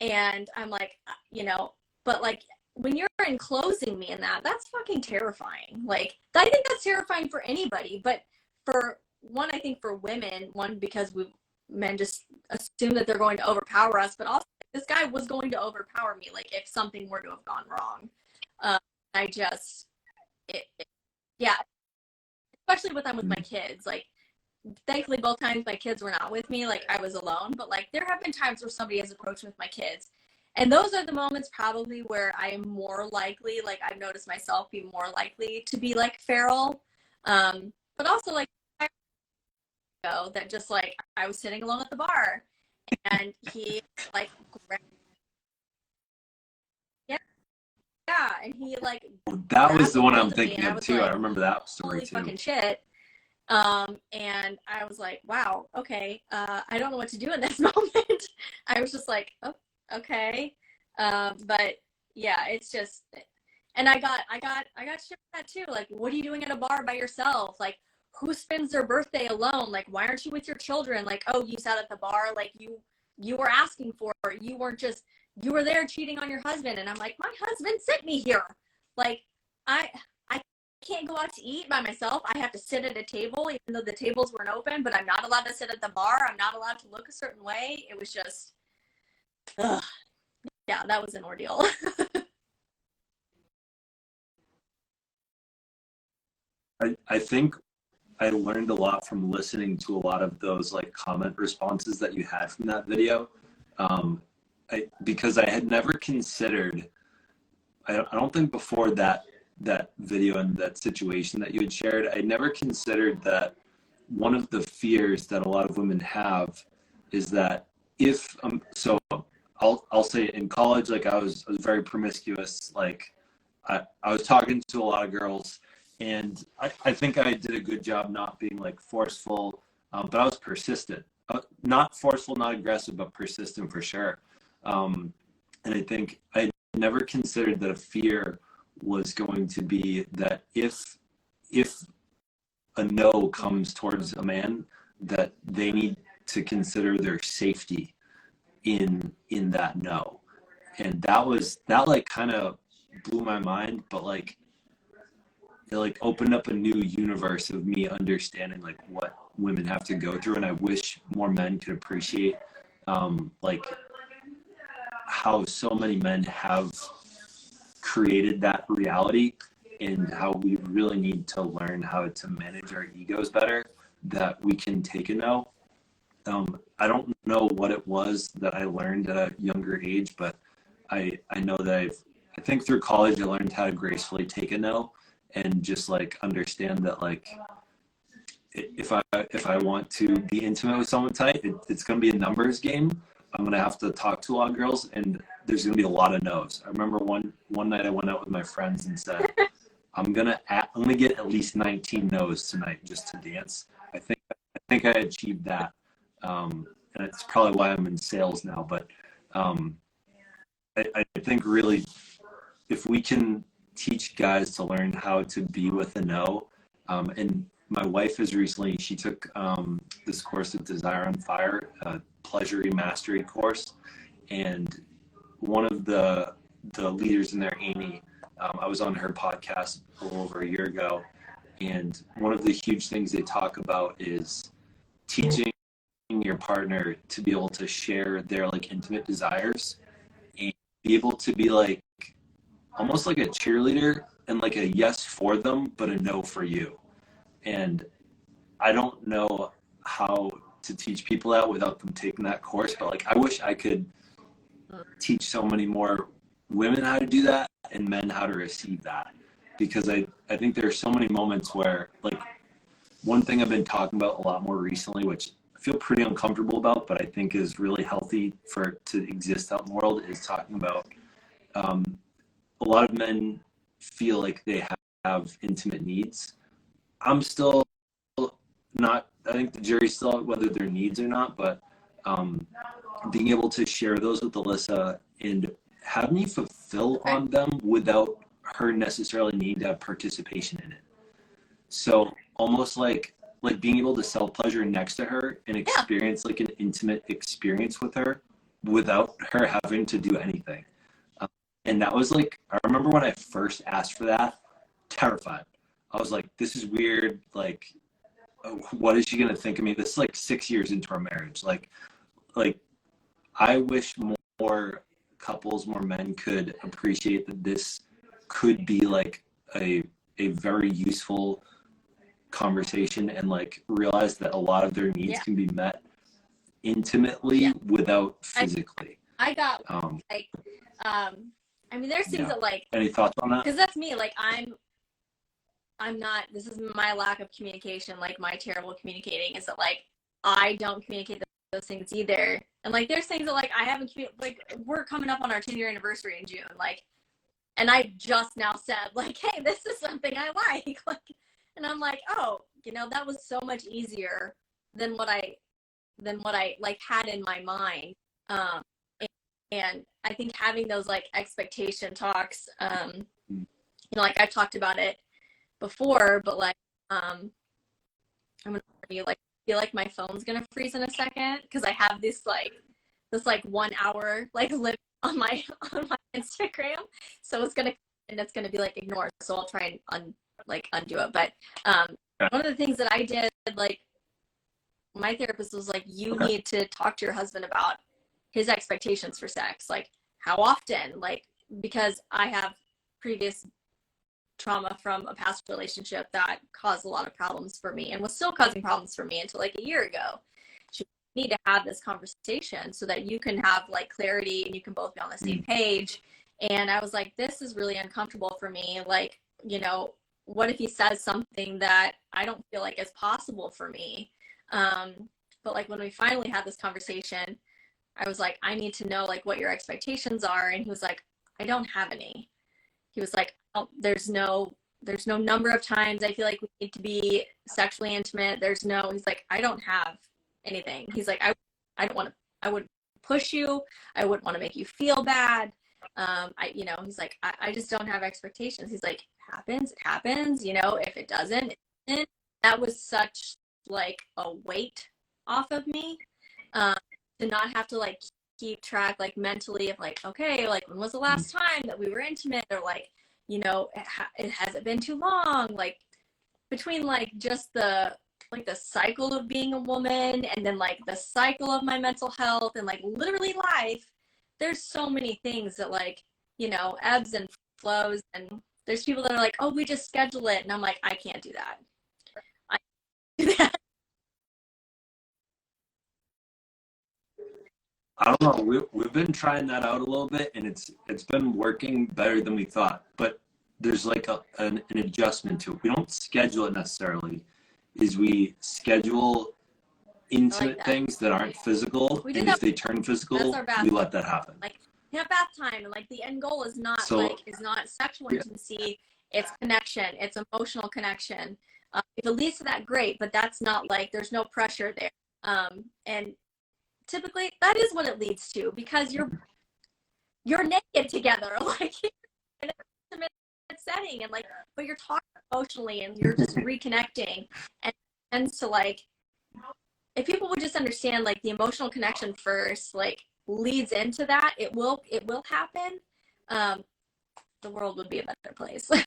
And I'm like, you know, but like when you're enclosing me in that's fucking terrifying. Like, I think that's terrifying for anybody, but for one, I think for women, because men just assume that they're going to overpower us, but also this guy was going to overpower me. Like if something were to have gone wrong, yeah, especially when I'm with my kids, like, thankfully both times my kids were not with me, like I was alone, but like there have been times where somebody has approached me with my kids, and those are the moments probably where I am more likely, like I've noticed myself be more likely to be like feral, but also like that just like I was sitting alone at the bar and he like and he like that was the one I'm thinking of too. Like, I remember that story too. Fucking shit. And I was like, wow, okay, I don't know what to do in this moment. I was just like, oh, okay. But yeah, it's just, and I got shit for that too. Like, what are you doing at a bar by yourself? Like, who spends their birthday alone? Like, why aren't you with your children? Like, oh, you sat at the bar, like you were asking for it. You weren't just, you were there cheating on your husband. And I'm like, my husband sent me here. Like, I can't go out to eat by myself. I have to sit at a table, even though the tables weren't open, but I'm not allowed to sit at the bar. I'm not allowed to look a certain way. It was just, yeah, that was an ordeal. I think I learned a lot from listening to a lot of those like comment responses that you had from that video. Because I had never considered, I don't think before that video and that situation that you had shared, I never considered that one of the fears that a lot of women have is that if so I'll say in college, like I was very promiscuous. Like I was talking to a lot of girls, and I think I did a good job not being like forceful, but I was persistent. Not forceful, not aggressive, but persistent for sure. And I think I never considered that a fear was going to be that if a no comes towards a man, that they need to consider their safety in that no. And that like kind of blew my mind, but like it like opened up a new universe of me understanding like what women have to go through. And I wish more men could appreciate like how so many men have created that reality, and how we really need to learn how to manage our egos better, that we can take a no. I don't know what it was that I learned at a younger age, but I know that I think through college I learned how to gracefully take a no, and just like understand that like if I want to be intimate with someone tight, it's going to be a numbers game. I'm going to have to talk to a lot of girls, and there's going to be a lot of no's. I remember one night I went out with my friends and said, I'm gonna get at least 19 no's tonight just to dance. I think I achieved that, and it's probably why I'm in sales now. But I think really, if we can teach guys to learn how to be with a no, and my wife is recently, she took this course at Desire on Fire, a pleasure mastery course, and one of the leaders in there, Amy, I was on her podcast a little over a year ago, and one of the huge things they talk about is teaching your partner to be able to share their like intimate desires and be able to be like almost like a cheerleader and like a yes for them but a no for you. And I don't know how to teach people that without them taking that course, but like I wish I could teach so many more women how to do that and men how to receive that, because I think there are so many moments where like one thing I've been talking about a lot more recently, which I feel pretty uncomfortable about, but I think is really healthy for it to exist out in the world, is talking about a lot of men feel like they have intimate needs. I'm still not, I think the jury's still out whether they're needs or not, but being able to share those with Alyssa and have me fulfill on them without her necessarily needing to have participation in it. So almost like being able to self-pleasure next to her and experience like an intimate experience with her without her having to do anything. And that was like, I remember when I first asked for that, terrified. I was like, this is weird. Like, what is she going to think of me? This is like 6 years into our marriage. Like I wish more couples, more men could appreciate that this could be like a very useful conversation, and like realize that a lot of their needs can be met intimately without physically. I got like I mean there's things that like, any thoughts on that? Because that's me, like I'm not, this is my lack of communication, like my terrible communicating is that like I don't communicate those things either. And like there's things that like I haven't like we're coming up on our 10-year anniversary in June, like, and I just now said like, hey, this is something I like and I'm like, oh, you know, that was so much easier than what I like had in my mind. And I think having those like expectation talks, you know, like I've talked about it before, but like I'm gonna you like feel like my phone's gonna freeze in a second because I have this 1 hour like limit on my Instagram, so it's gonna be like ignored, so I'll try and undo it. But one of the things that I did, like my therapist was like, you need to talk to your husband about his expectations for sex, like how often, like, because I have previous trauma from a past relationship that caused a lot of problems for me and was still causing problems for me until like a year ago. She need to have this conversation so that you can have like clarity and you can both be on the same page. And I was like, this is really uncomfortable for me. Like, you know, what if he says something that I don't feel like is possible for me? But like when we finally had this conversation, I was like, I need to know like what your expectations are. And he was like, I don't have any. He was like, oh, there's no number of times I feel like we need to be sexually intimate. He's like, I don't have anything. He's like, I don't want to, I wouldn't push you. I wouldn't want to make you feel bad. He's like, I just don't have expectations. He's like, it happens, you know, if it doesn't, that was such like a weight off of me, to not have to like keep track like mentally of like, okay, like when was the last time that we were intimate, or like, you know, it hasn't been too long, like between like just the cycle of being a woman and then like the cycle of my mental health and like literally life, there's so many things that like, you know, ebbs and flows, and there's people that are like, oh, we just schedule it, and I'm like, I can't do that. I can't do that. I don't know. We've been trying that out a little bit, and it's been working better than we thought. But there's like an adjustment to it. We don't schedule it necessarily. We schedule intimate things that aren't physical, and if they turn physical, we let that happen. Like have bath time, and like the end goal is not sexual intimacy. It's connection. It's emotional connection. If it leads to that, great. But that's not like there's no pressure there. And typically that is what it leads to, because you're naked together, like in an intimate setting, and like, but you're talking emotionally and you're just reconnecting, and it tends to like, if people would just understand like the emotional connection first, like leads into that, it will happen. The world would be a better place. It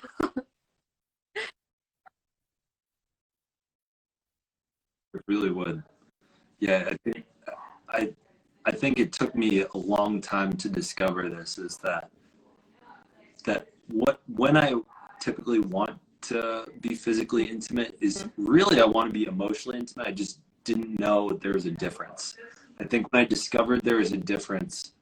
really would. Yeah, I think it took me a long time to discover this, is that when I typically want to be physically intimate is really I want to be emotionally intimate. I just didn't know there was a difference. I think when I discovered there was a difference,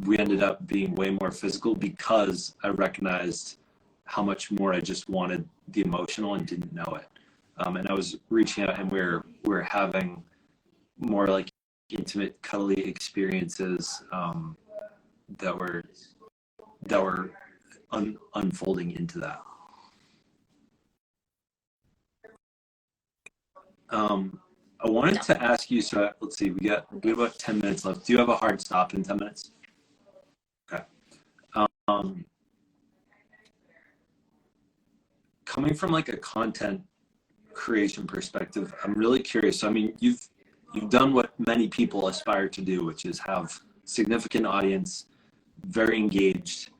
we ended up being way more physical, because I recognized how much more I just wanted the emotional and didn't know it. And I was reaching out, and we're having more like intimate, cuddly experiences that were unfolding into that. I wanted to ask you, so let's see, we have about 10 minutes left. Do you have a hard stop in 10 minutes? Okay. Coming from like a content creation perspective, I'm really curious. So, I mean, you've done what many people aspire to do, which is have significant audience, very engaged.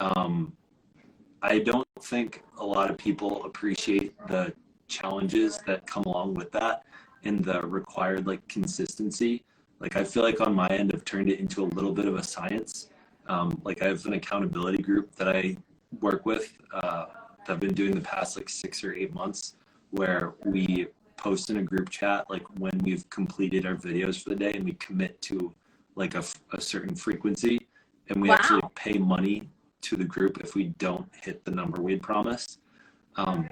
I don't think a lot of people appreciate the challenges that come along with that and the required like consistency. Like I feel like on my end, I've turned it into a little bit of a science. Like I have an accountability group that I work with that I've been doing the past like 6 or 8 months, where we post in a group chat like when we've completed our videos for the day, and we commit to like a certain frequency, and we actually pay money to the group if we don't hit the number we had promised. I'm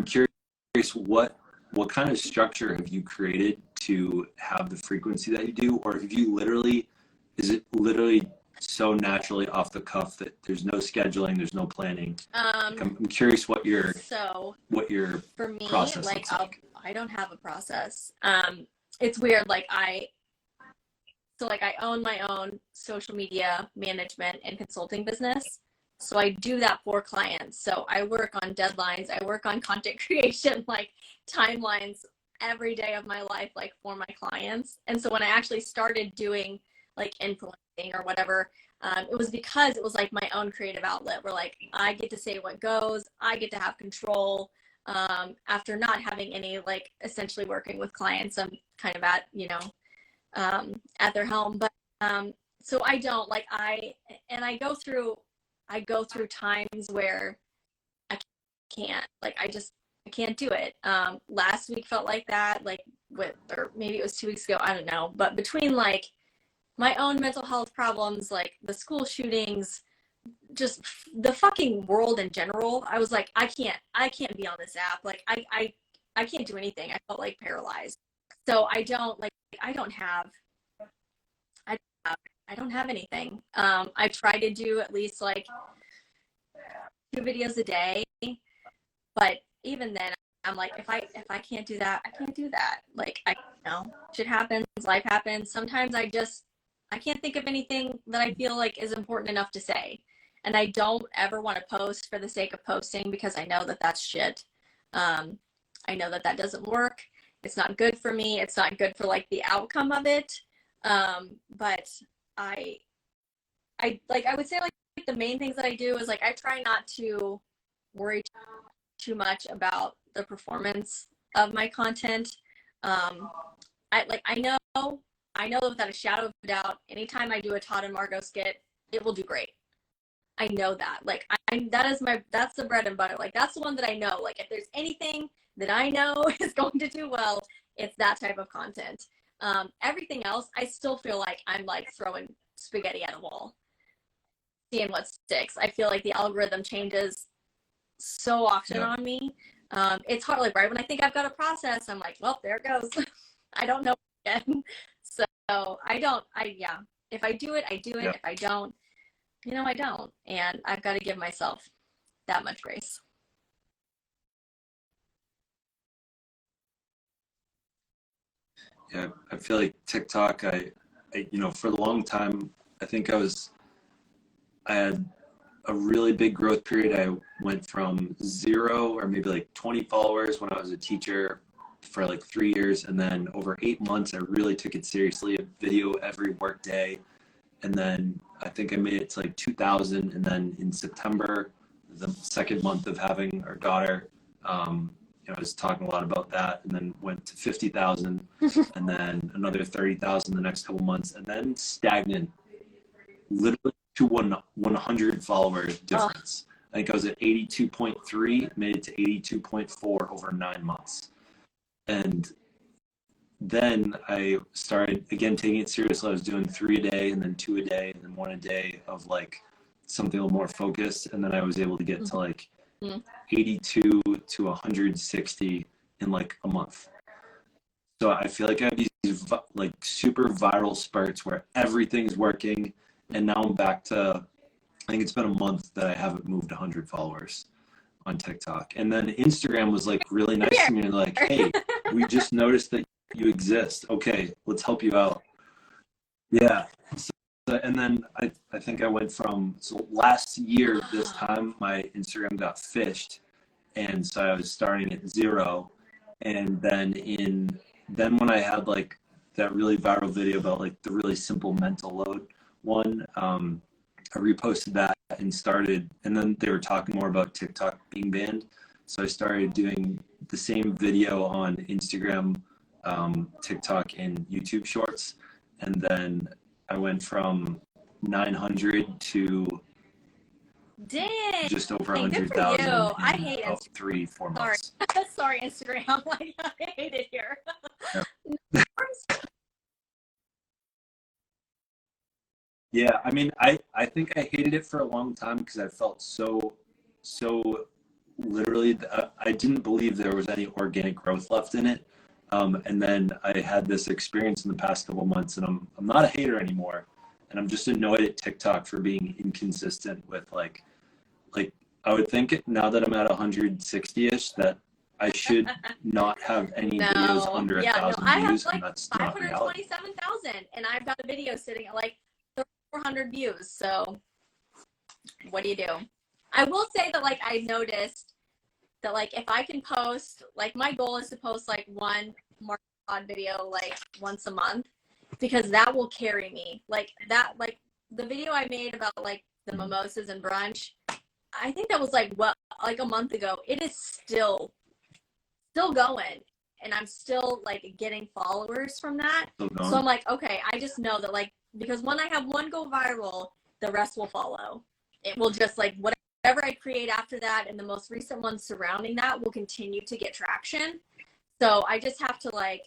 curious, what kind of structure have you created to have the frequency that you do, or have you is it literally so naturally off the cuff that there's no scheduling, there's no planning? Like I'm curious what your for me, process like, like. I don't have a process. It's weird. Like I own my own social media management and consulting business. So I do that for clients. So I work on deadlines. I work on content creation, like timelines every day of my life, like for my clients. And so when I actually started doing like influencing or whatever, it was because it was like my own creative outlet where like I get to say what goes, I get to have control. After not having any, like essentially working with clients, I'm kind of at, you know, at their home. But so I don't like I go through times where can't. Like, I can't do it. Last week felt like that, like or maybe it was 2 weeks ago, I don't know. But between like my own mental health problems, like the school shootings, just the fucking world in general, I was like, I can't be on this app. Like, I can't do anything. I felt like paralyzed. So I don't have, I don't have anything. I try to do at least like 2 videos a day, but even then, I'm like, if I can't do that, I can't do that. Like, I you know, shit happens, life happens. Sometimes I can't think of anything that I feel like is important enough to say. And I don't ever want to post for the sake of posting, because I know that that's shit. I know that that doesn't work. It's not good for me. It's not good for like the outcome of it. But I would say like the main things that I do is like, I try not to worry too much about the performance of my content. I know without a shadow of a doubt, anytime I do a Todd and Margot skit, it will do great. I know that. Like, that's the bread and butter. Like, that's the one that I know. Like, if there's anything that I know is going to do well, it's that type of content. Everything else, I still feel like I'm like throwing spaghetti at a wall, seeing what sticks. I feel like the algorithm changes so often on me. It's hard. Like, right when I think I've got a process, I'm like, well, there it goes. I don't know again. So if I do it, I do it. If I don't, I don't. And I've got to give myself that much grace. Yeah, I feel like TikTok, I for a long time, I think I had a really big growth period. I went from 0 or maybe like 20 followers when I was a teacher for like 3 years. And then over 8 months, I really took it seriously, a video every work day. And then I think I made it to like 2,000. And then in September, the second month of having our daughter, I was talking a lot about that, and then went to 50,000, and then another 30,000 the next couple months, and then stagnant, literally to 100 follower difference. I think I was at 82.3, made it to 82.4 over 9 months. And then I started again taking it seriously. I was doing 3 a day, and then 2 a day, and then 1 a day of like something a little more focused. And then I was able to get to like 82 to 160 in like a month. So I feel like I have these like super viral spurts where everything's working, and now I'm back to, I think it's been a month that I haven't moved 100 followers on TikTok. And then Instagram was like really nice to me, and like, hey, we just noticed that you exist. Okay, let's help you out. Yeah. And then I think I went from, so last year this time my Instagram got fished, and so I was starting at 0. And then when I had like that really viral video about like the really simple mental load one, I reposted that and then they were talking more about TikTok being banned, so I started doing the same video on Instagram, TikTok, and YouTube Shorts. And then I went from 900 to Dang, just over 100,000 in I hate about 3-4 months. Sorry, Instagram. Like, I hate it here. Yeah, I mean, I think I hated it for a long time because I felt so literally, I didn't believe there was any organic growth left in it. And then I had this experience in the past couple months, and I'm not a hater anymore. And I'm just annoyed at TikTok for being inconsistent with like I would think now that I'm at 160-ish that I should not have any videos under 1,000 views, like, and that's not reality. 527,000, and I've got a video sitting at like 400 views. So what do you do? I will say that like I noticed that like if I can post, like my goal is to post like one Margot and Todd video like once a month, because that will carry me. Like that, like the video I made about like the mimosas and brunch, I think that was like like a month ago. It is still going, and I'm still like getting followers from that. So I'm like, okay, I just know that like, because when I have one go viral, the rest will follow. It will just like, whatever whatever I create after that and the most recent ones surrounding that will continue to get traction. So I just have to I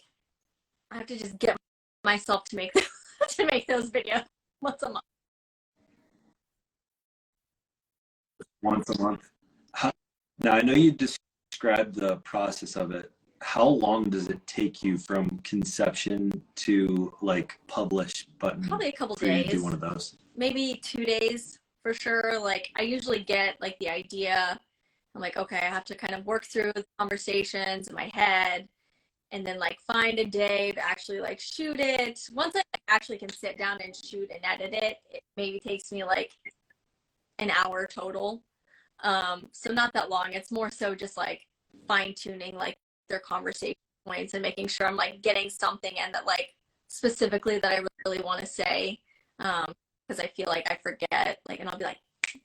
have to just get myself to make to make those videos once a month. Once a month. Now, I know you described the process of it. How long does it take you from conception to like publish button? Probably a couple for you to days. do one of those? Maybe 2 days for sure. Like I usually get like the idea. I'm like, okay, I have to kind of work through the conversations in my head and then like find a day to actually like shoot it. Once I actually can sit down and shoot and edit it, it maybe takes me like an hour total. So not that long. It's more so just like fine tuning like their conversation points and making sure I'm like getting something in that like specifically that I really want to say. Because I feel like I forget, like, and I'll be like,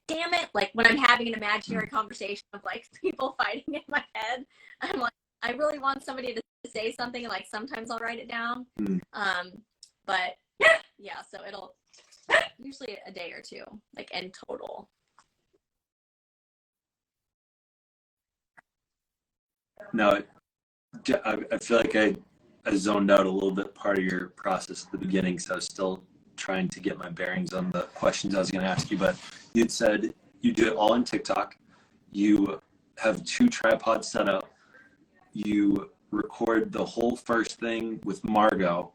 damn it. Like when I'm having an imaginary conversation of like people fighting in my head, I'm like, I really want somebody to say something, and like sometimes I'll write it down. But yeah, so it'll usually a day or two, like in total. No, I feel like I zoned out a little bit part of your process at the beginning, so I was still trying to get my bearings on the questions I was going to ask you. But you'd said you do it all on TikTok. You have 2 tripods set up. You record the whole first thing with Margot,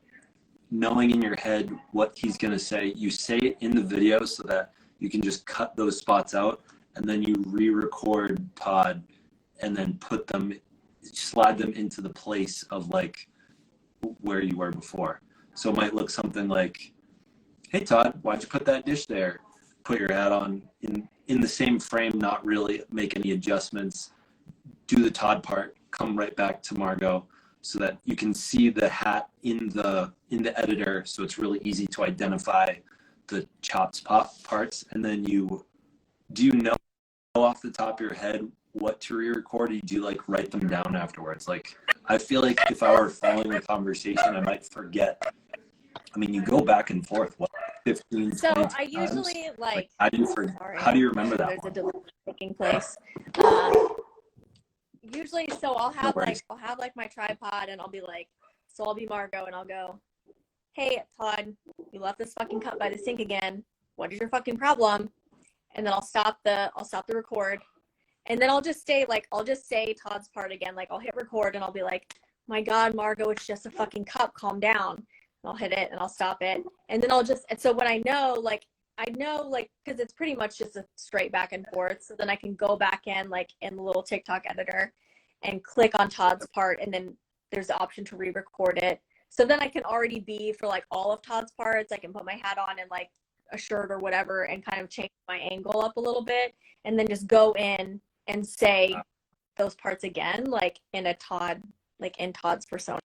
knowing in your head what he's going to say. You say it in the video so that you can just cut those spots out, and then you re-record Todd and then slide them into the place of like where you were before. So it might look something like, hey Todd, why'd you put that dish there? Put your hat on in the same frame, not really make any adjustments, do the Todd part, come right back to Margot so that you can see the hat in the editor, so it's really easy to identify the chopped parts. And then do you know off the top of your head what to re-record, or do you like write them down afterwards? Like I feel like if I were following a conversation, I might forget. I mean, you go back and forth, what, 15, So 20 I times? usually like how do you remember that there's one? a delivery taking place. Usually, so I'll have like my tripod and I'll be like, so I'll be Margot and I'll go, hey Todd, you left this fucking cup by the sink again. What is your fucking problem? And then I'll stop the record. And then I'll just say Todd's part again. Like I'll hit record and I'll be like, my God, Margot, it's just a fucking cup. Calm down. And I'll hit it and I'll stop it. And then and so when I know, because it's pretty much just a straight back and forth. So then I can go back in like in the little TikTok editor and click on Todd's part. And then there's the option to re-record it. So then I can already be for like all of Todd's parts. I can put my hat on and like a shirt or whatever and kind of change my angle up a little bit. And then just go in and say those parts again, like in Todd's persona,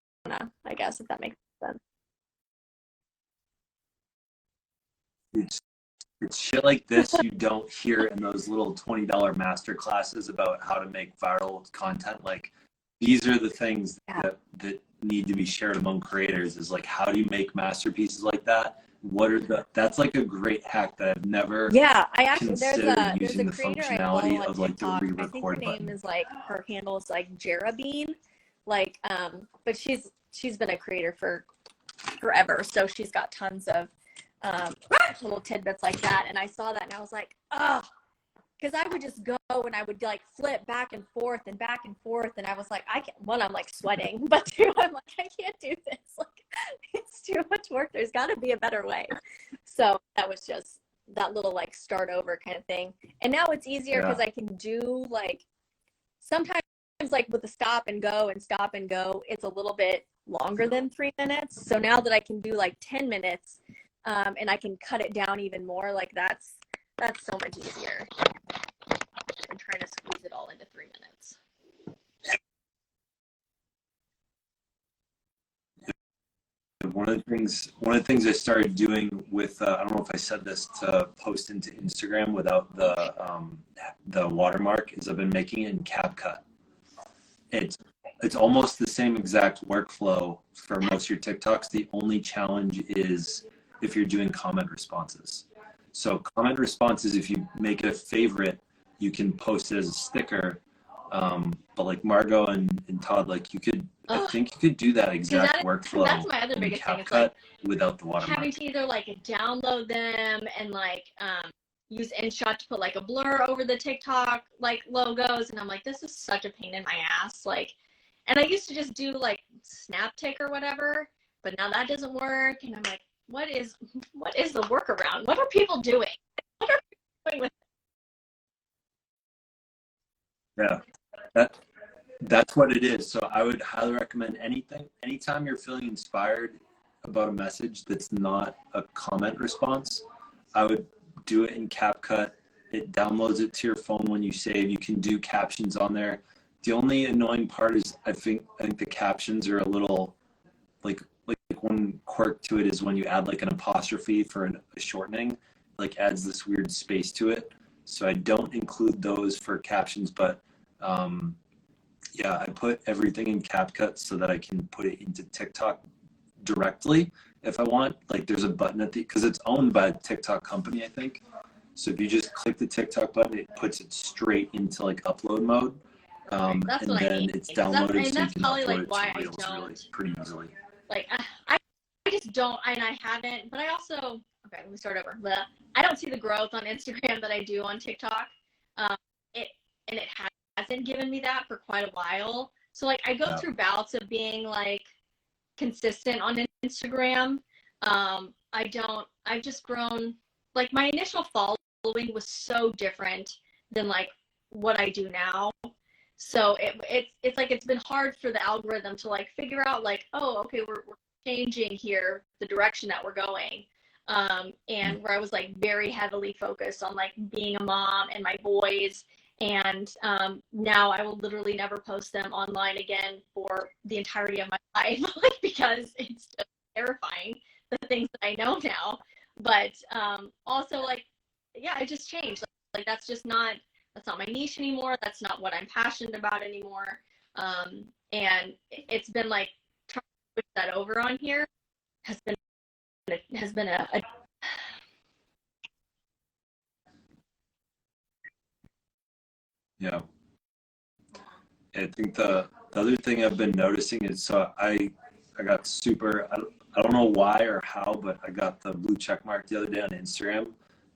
I guess, if that makes sense. It's shit like this you don't hear in those little $20 master classes about how to make viral content. Like these are the things that need to be shared among creators, is like, how do you make masterpieces like that? That's like a great hack that I've never considered using the functionality of like the re-record button. I think her name is like, her handle is like Jarabean, like but she's been a creator for forever, so she's got tons of little tidbits like that. And I saw that and I was like, oh, because I would just go and I would like flip back and forth, and I was like, I'm like sweating, but 2, I'm like, I can't do this. Like it's too much work. There's got to be a better way. So that was just that little like start over kind of thing. And now it's easier because I can do like sometimes like with the stop and go, it's a little bit longer than 3 minutes. So now that I can do like 10 minutes and I can cut it down even more, like that's so much easier than trying to squeeze it all into 3 minutes. One of the things I started doing with I don't know if I said this to post into Instagram without the watermark, is I've been making it in CapCut. It's almost the same exact workflow for most of your TikToks. The only challenge is if you're doing comment responses. So comment responses, if you make it a favorite, you can post it as a sticker. But like Margot and Todd, like you could, I think you could do that exact workflow that's my other in biggest thing. It's CapCut like without the watermark. having to either like download them and like use InShot to put like a blur over the TikTok like logos, and I'm like, this is such a pain in my ass. Like, and I used to just do like SnapTik or whatever, but now that doesn't work, and I'm like, what is the workaround? What are people doing? What are people doing with? Yeah, that's what it is. So I would highly recommend anytime you're feeling inspired about a message that's not a comment response, I would do it in CapCut. It downloads it to your phone when you save. You can do captions on there. The only annoying part is I think the captions are a little like one quirk to it is when you add like an apostrophe for a shortening, like adds this weird space to it. So I don't include those for captions, but yeah, I put everything in CapCut so that I can put it into TikTok directly if I want. Like there's a button at because it's owned by a TikTok company, I think. So if you just click the TikTok button, it puts it straight into like upload mode. And then it's downloaded, so you can probably upload like it to Reels really pretty easily. Like I just don't, and I haven't, but I also, okay, let me start over. I don't see the growth on Instagram that I do on TikTok. It hasn't given me that for quite a while. So like I go through bouts of being like consistent on Instagram. I've just grown, like my initial following was so different than like what I do now. So it's like it's been hard for the algorithm to like figure out like, oh, okay, we're changing here the direction that we're going. And where I was like very heavily focused on like being a mom and my boys, and now I will literally never post them online again for the entirety of my life, like, because it's just terrifying, the things that I know now. But also like, yeah, it just changed. Like that's not my niche anymore. That's not what I'm passionate about anymore. And it's been like trying to switch that over on here has been a Yeah. I think the other thing I've been noticing is, so I got super, I don't know why or how, but I got the blue check mark the other day on Instagram,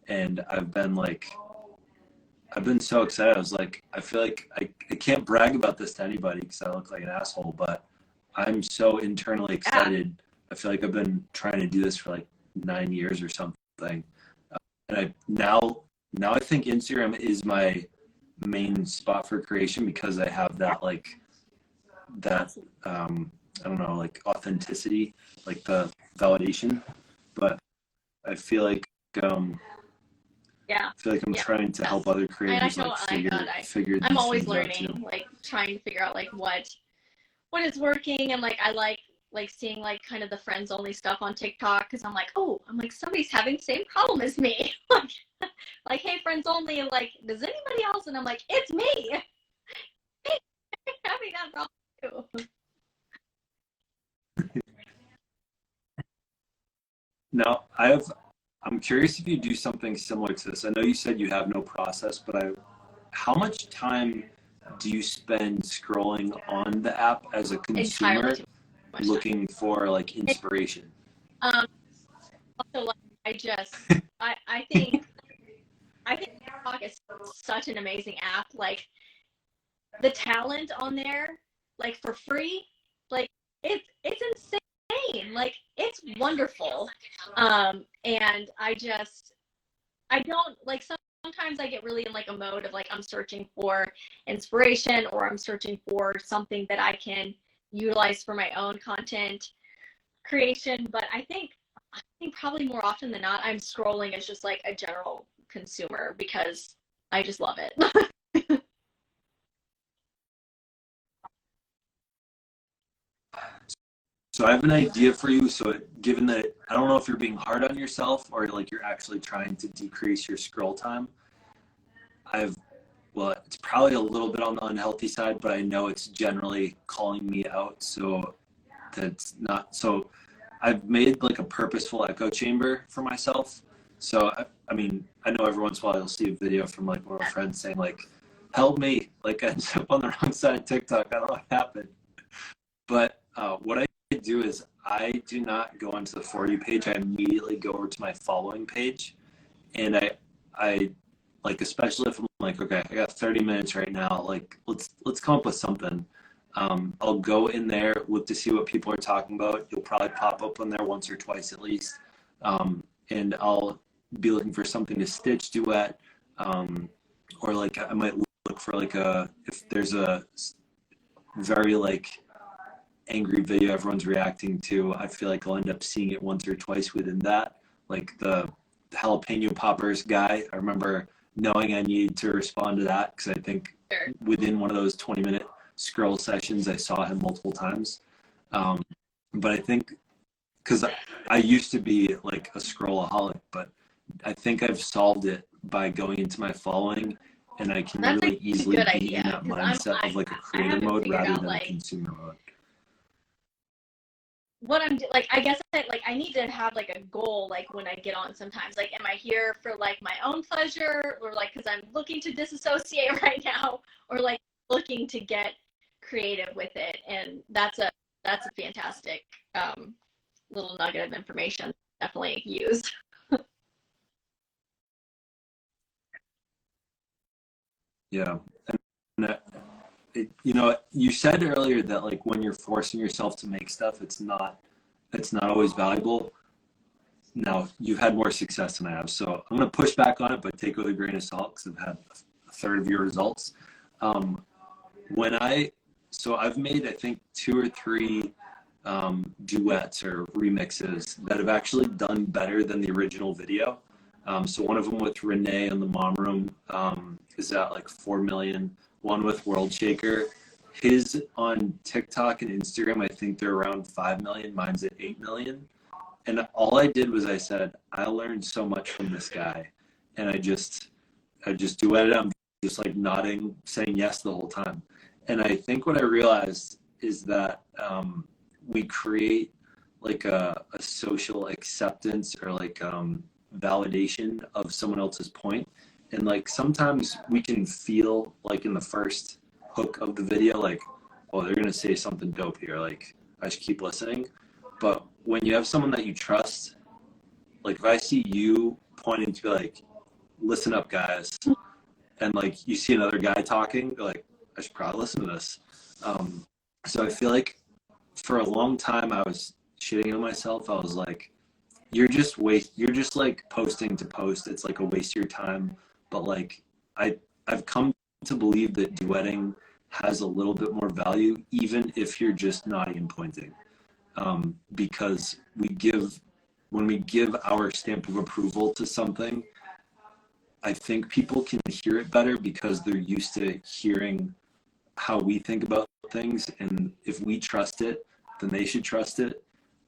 and I've been so excited. I was like, I feel like I can't brag about this to anybody because I look like an asshole, but I'm so internally excited. I feel like I've been trying to do this for like 9 years or something. And now I think Instagram is my main spot for creation because I have that I don't know, like authenticity, like the validation. But I feel like I'm trying to help other creators figure I'm these always things out too. learning, like trying to figure out like what is working, and like I like seeing like kind of the friends only stuff on TikTok, because I'm like somebody's having the same problem as me. like hey, friends only, and like, does anybody else? And I'm like, it's me. having that problem too. Now, I'm curious if you do something similar to this. I know you said you have no process, but how much time do you spend scrolling on the app as a consumer looking for like inspiration? Also, like, I think TikTok is such an amazing app. Like the talent on there, like for free, like it's insane. Like it's wonderful. And I don't like, sometimes I get really in like a mode of like I'm searching for inspiration, or I'm searching for something that I can utilize for my own content creation. But I think probably more often than not, I'm scrolling as just like a general consumer because I just love it. So I have an idea for you. So given that, I don't know if you're being hard on yourself or like you're actually trying to decrease your scroll time. Well, it's probably a little bit on the unhealthy side, but I know it's generally calling me out. So that's not, so I've made like a purposeful echo chamber for myself. So I mean, I know every once in a while you'll see a video from like one of my friends saying like, "Help me!" Like I ended up on the wrong side of TikTok. I don't know what happened. But what I do is I do not go onto the For You page. I immediately go over to my following page, and I like, especially if I'm like, okay, I got 30 minutes right now. Like let's come up with something. I'll go in there, look to see what people are talking about. You'll probably pop up on there once or twice at least, and I'll be looking for something to stitch, duet, or like I might look for like if there's a very like angry video everyone's reacting to, I feel like I'll end up seeing it once or twice within that. Like the jalapeno poppers guy, I remember knowing I needed to respond to that because I think within one of those 20-minute scroll sessions, I saw him multiple times. But I think because I used to be like a scrollaholic, but I think I've solved it by going into my following, and I can That's really a easily good be idea, in that 'cause mindset of like a I creator haven't mode figured rather out, than a like, consumer mode. what I'm like, I guess I need to have like a goal, like when I get on sometimes, like, am I here for like my own pleasure, or like because I'm looking to disassociate right now, or like looking to get creative with it. And that's a fantastic little nugget of information, definitely use. Yeah. And you know, you said earlier that like when you're forcing yourself to make stuff, it's not always valuable. Now you've had more success than I have, so I'm gonna push back on it, but take it with a grain of salt because I've had a third of your results. Um, when I so I've made I think two or three duets or remixes that have actually done better than the original video. So one of them with Renee on the Mom Room is at like 4 million. One with World Shaker. His on TikTok and Instagram, I think they're around 5 million. Mine's at 8 million. And all I did was I said, I learned so much from this guy. And I just duetted. I'm just like nodding, saying yes the whole time. And I think what I realized is that we create like a social acceptance or like validation of someone else's point. And like sometimes we can feel like in the first hook of the video, like, oh, they're gonna say something dope here. Like I should keep listening. But when you have someone that you trust, like if I see you pointing to be like, listen up guys, and like you see another guy talking, you're like, I should probably listen to this. So I feel like for a long time I was shitting on myself. I was like, you're just like posting to post. It's like a waste of your time. But like I've come to believe that duetting has a little bit more value, even if you're just nodding and pointing. Because when we give our stamp of approval to something, I think people can hear it better because they're used to hearing how we think about things. And if we trust it, then they should trust it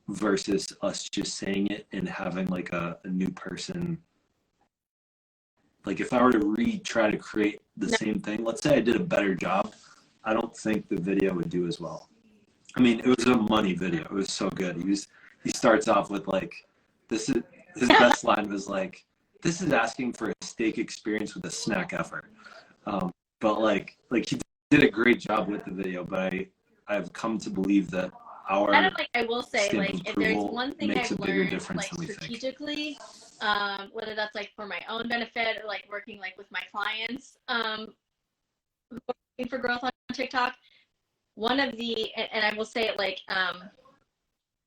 versus us just saying it and having like a new person. Like if I were to try to create the same thing, let's say I did a better job, I don't think the video would do as well. I mean, it was a money video. It was so good. He starts off with like, this is his best line was like, this is asking for a steak experience with a snack effort. But like he did a great job with the video. But I've come to believe that our Kind of like, I will say, stamp like, of if there's approval one thing makes I've a bigger learned, difference like than we think. strategically, whether that's like for my own benefit or like working like with my clients, who are looking for growth on TikTok, one of the, and I will say it like, I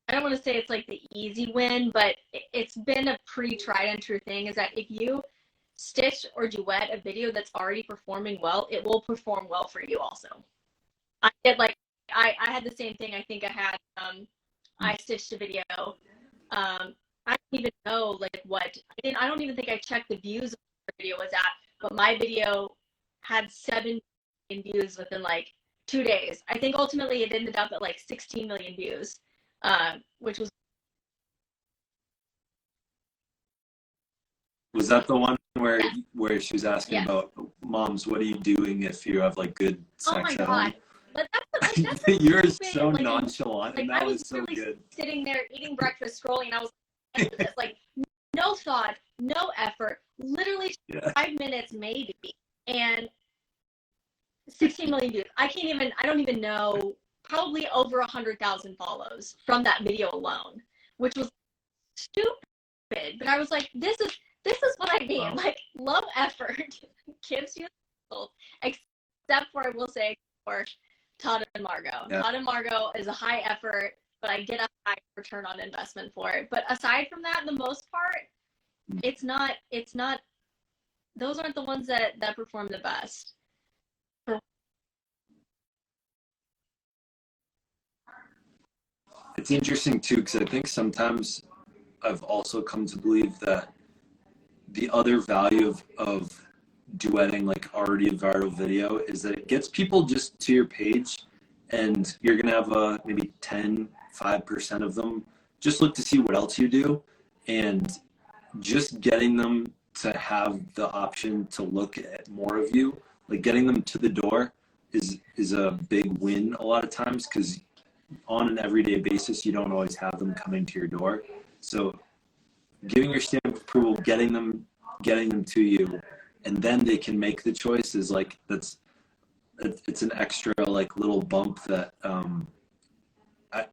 don't want to say it's like the easy win, but it's been a pretty tried and true thing, is that if you stitch or duet a video that's already performing well, it will perform well for you also. I did like, I had the same thing. I think I had, I stitched a video. I don't even know like what, I don't even think I checked the views the video was at, but my video had 7 million views within like 2 days. I think ultimately it ended up at like 16 million views, which was. Was that the one where Yes. where she was asking Yes. about moms, what are you doing if you have like good Oh sex my at God. home? But that's You're been, so like, nonchalant, like and that I was was so really good. sitting there eating breakfast, scrolling, and I was like, no thought, no effort, literally 5 minutes maybe, and 16 million views. I don't even know, probably over 100,000 follows from that video alone, which was stupid. But I was like, this is what I mean. Wow. Like, low effort gives you results, except for, I will say, for Todd and Margot. Yeah. Todd and Margot is a high effort, but I get a high return on investment for it. But aside from that, the most part, it's not, those aren't the ones that perform the best. It's interesting too, because I think sometimes I've also come to believe that the other value of duetting like already a viral video is that it gets people just to your page, and you're gonna have maybe 5% of them just look to see what else you do, and just getting them to have the option to look at more of you, like getting them to the door is a big win a lot of times, because on an everyday basis you don't always have them coming to your door. So giving your stamp of approval, getting them to you, and then they can make the choice is like, it's an extra like little bump that I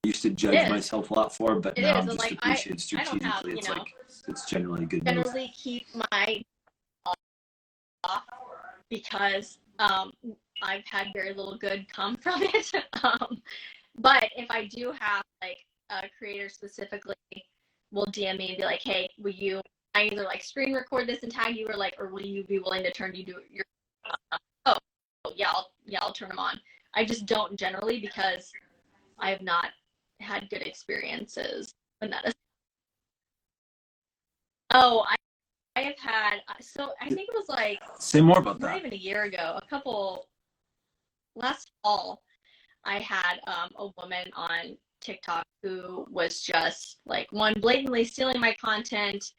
used to judge myself a lot for, but now I'm just appreciate strategically. It's like, it's generally a good move. Generally keep my off because I've had very little good come from it. But if I do have like a creator specifically will DM me and be like, hey, will you either like screen record this and tag you, or will you be willing to turn your I'll turn them on. I just don't generally, because I have not had good experiences when that is. I have had, so I think it was like, say more about that. Not even a year ago, last fall, I had a woman on TikTok who was just like, blatantly stealing my content,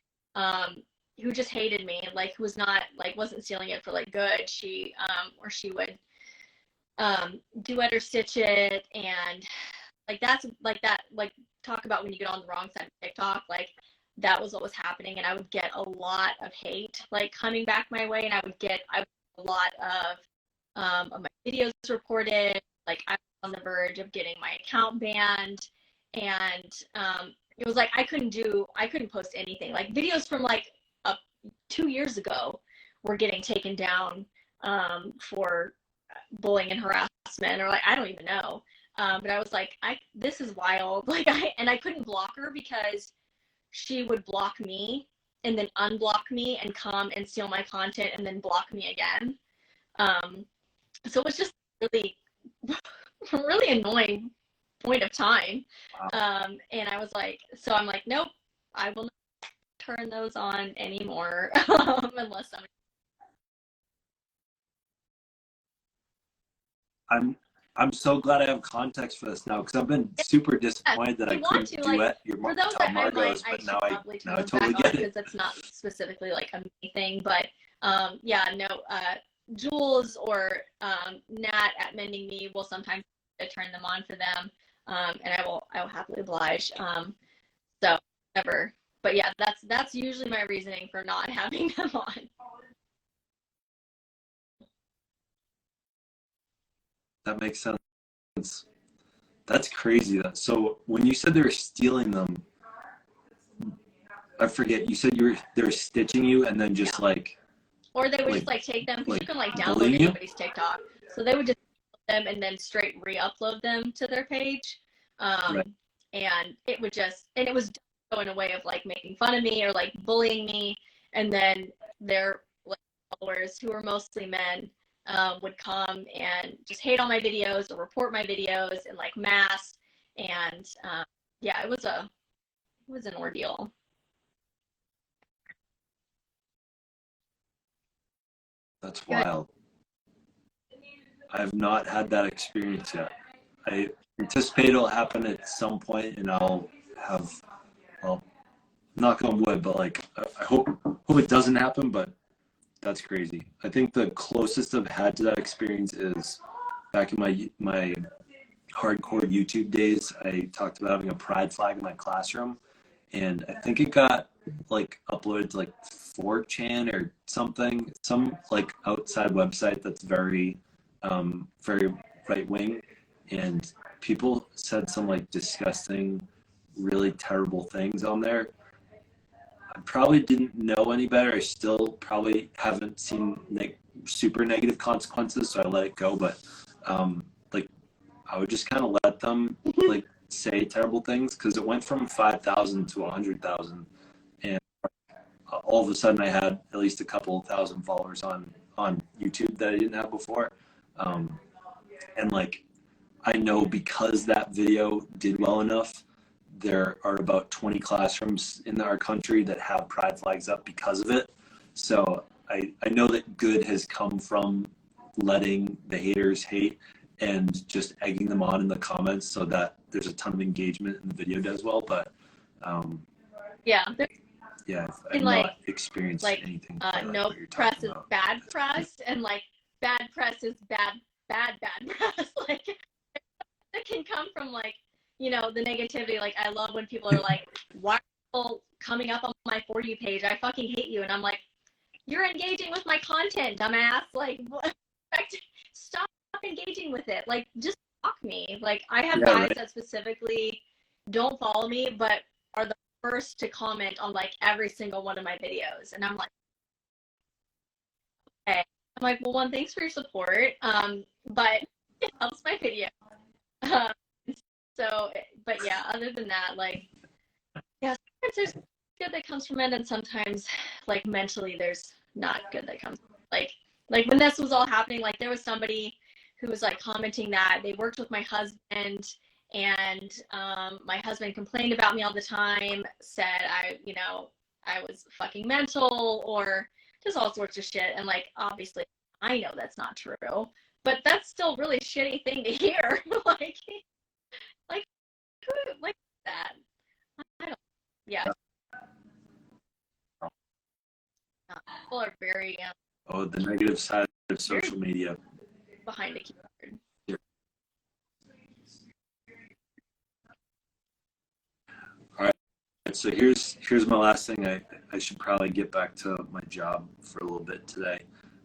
who just hated me, like, who was not, like, wasn't stealing it for like good. She would duet or stitch it, and like that's like that, like, talk about when you get on the wrong side of TikTok, like that was what was happening. And I would get a lot of hate like coming back my way, and I would get a lot of my videos reported. Like, I was on the verge of getting my account banned, and it was like I couldn't post anything. Like, videos from like 2 years ago were getting taken down for bullying and harassment, or like, I don't even know. But I was like, this is wild. Like, I couldn't block her because she would block me and then unblock me and come and steal my content and then block me again. So it was just really, really annoying point of time. Wow. And I was like, so I'm like, nope, I will not turn those on anymore unless I'm so glad I have context for this now, because I've been super disappointed that I couldn't duet your Margot's, but now I totally get it. Because it's not specifically like a me thing, but Jules or Nat at Mending Me will sometimes turn them on for them, and I will happily oblige. So whatever. But yeah, that's usually my reasoning for not having them on. That makes sense. That's crazy. So when you said they were stealing them, I forget, you said they were stitching you and then just like, or they would just like take them, because you can like download anybody's TikTok. So they would just them and then straight re-upload them to their page. Right. And it was going a way of like making fun of me or like bullying me. And then their like followers, who were mostly men, would come and just hate on my videos or report my videos in like mass. And it was an ordeal. That's wild. I have not had that experience yet. I anticipate it'll happen at some point, and I'll have, well, knock on wood, but like, I hope it doesn't happen, but that's crazy. I think the closest I've had to that experience is back in my hardcore YouTube days. I talked about having a pride flag in my classroom, and I think it got like uploaded to like 4chan or something, some like outside website that's very very right wing, and people said some like disgusting, really terrible things on there. I probably didn't know any better. I still probably haven't seen super negative consequences, so I let it go. But like, I would just kind of let them like say terrible things, because it went from 5,000 to 100,000, and all of a sudden I had at least a couple thousand followers on YouTube that I didn't have before, and like, I know because that video did well enough, there are about 20 classrooms in our country that have pride flags up because of it. So I know that good has come from letting the haters hate and just egging them on in the comments, so that there's a ton of engagement and the video does well. But yeah, yeah, I've like, not experienced like anything no press is bad press, and like bad press is bad press. Like, it can come from like, you know, the negativity. Like, I love when people are like, why are people coming up on my For You page? I fucking hate you. And I'm like, you're engaging with my content, dumbass. Like, what? Stop engaging with it. Like, just block me. Like, I have guys that specifically don't follow me, but are the first to comment on like every single one of my videos. And I'm like, okay. I'm like, well, one, thanks for your support. But it helps my video. So, but yeah, other than that, like, yeah, sometimes there's good that comes from it, and sometimes, like, mentally, there's not good that comes. Like when this was all happening, like, there was somebody who was like commenting that they worked with my husband, and my husband complained about me all the time, said I was fucking mental, or just all sorts of shit. And like, obviously, I know that's not true, but that's still a really shitty thing to hear. like that. I don't. Yeah. People are very the negative side of social media. Behind a keyboard. Yeah. All right. So here's my last thing. I should probably get back to my job for a little bit today.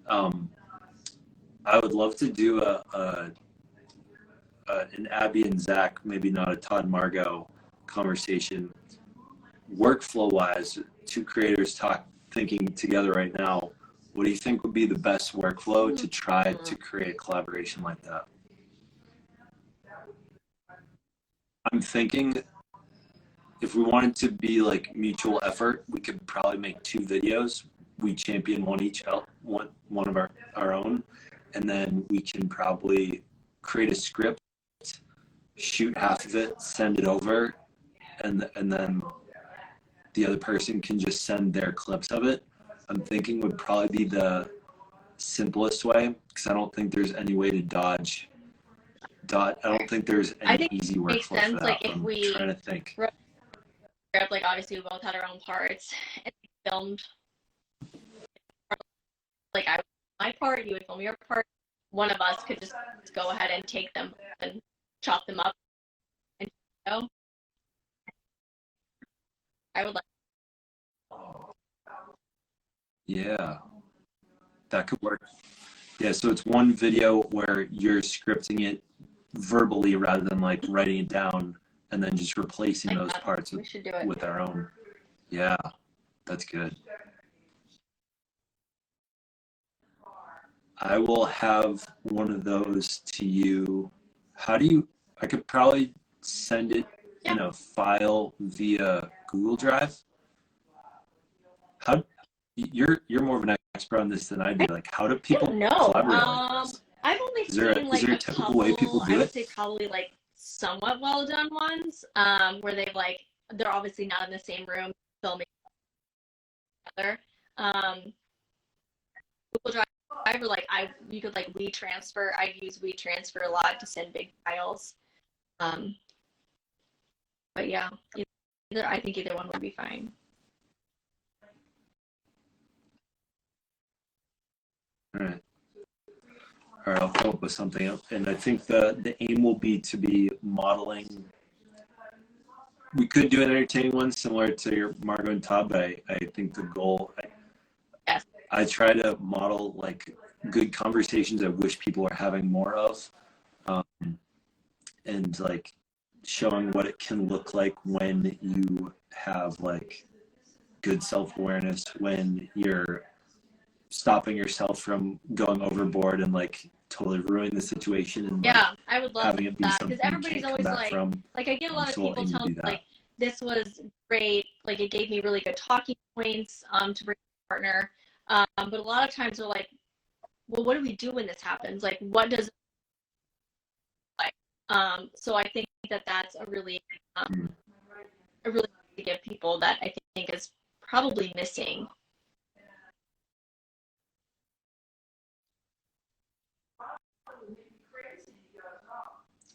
I would love to do an Abby and Zach, maybe not a Todd Margot conversation, workflow wise. Two creators thinking together right now. What do you think would be the best workflow to try to create a collaboration like that? I'm thinking if we wanted to be like mutual effort, we could probably make 2 videos. We champion one each, one of our own, and then we can probably create a script, shoot half of it, send it over, and then the other person can just send their clips of it. I'm thinking would probably be the simplest way, because I don't think there's any way to dodge. I don't think there's any easy workflow for that. Like, if I'm we trying to think. Like, obviously we both had our own parts and filmed. Like, I would film my part, you would film your part. One of us could just go ahead and take them and chop them up and go. I would like. Yeah, that could work. Yeah, so it's one video where you're scripting it verbally rather than like writing it down, and then just replacing those parts with our own. Yeah, that's good. I will have one of those to you. I could probably send it in a file via Google Drive. You're more of an expert on this than I do. Like, how do people collaborate on this? I've only seen like a typical way people do it? I would say probably like somewhat well done ones, where they're obviously not in the same room filming together. Google Drive, or like you could like WeTransfer. I use WeTransfer a lot to send big files. But yeah, I think either one would be fine. All right, I'll come up with something else. And I think the aim will be to be modeling we could do an entertaining one similar to your Margot and Todd, but I think the goal, Yes. I try to model like good conversations I wish people are having more of, and like showing what it can look like when you have like good self-awareness, when you're stopping yourself from going overboard and like totally ruining the situation, and Yeah, I would love having it be that, something because you everybody's can't always come back from. like I get a lot of So we'll people aim to telling do me that. like this was great, like it gave me really good talking points to bring a partner, but a lot of times they're like, well, what do we do when this happens? Like, what does it look like? So I think that that's a really to give people that I think is probably missing.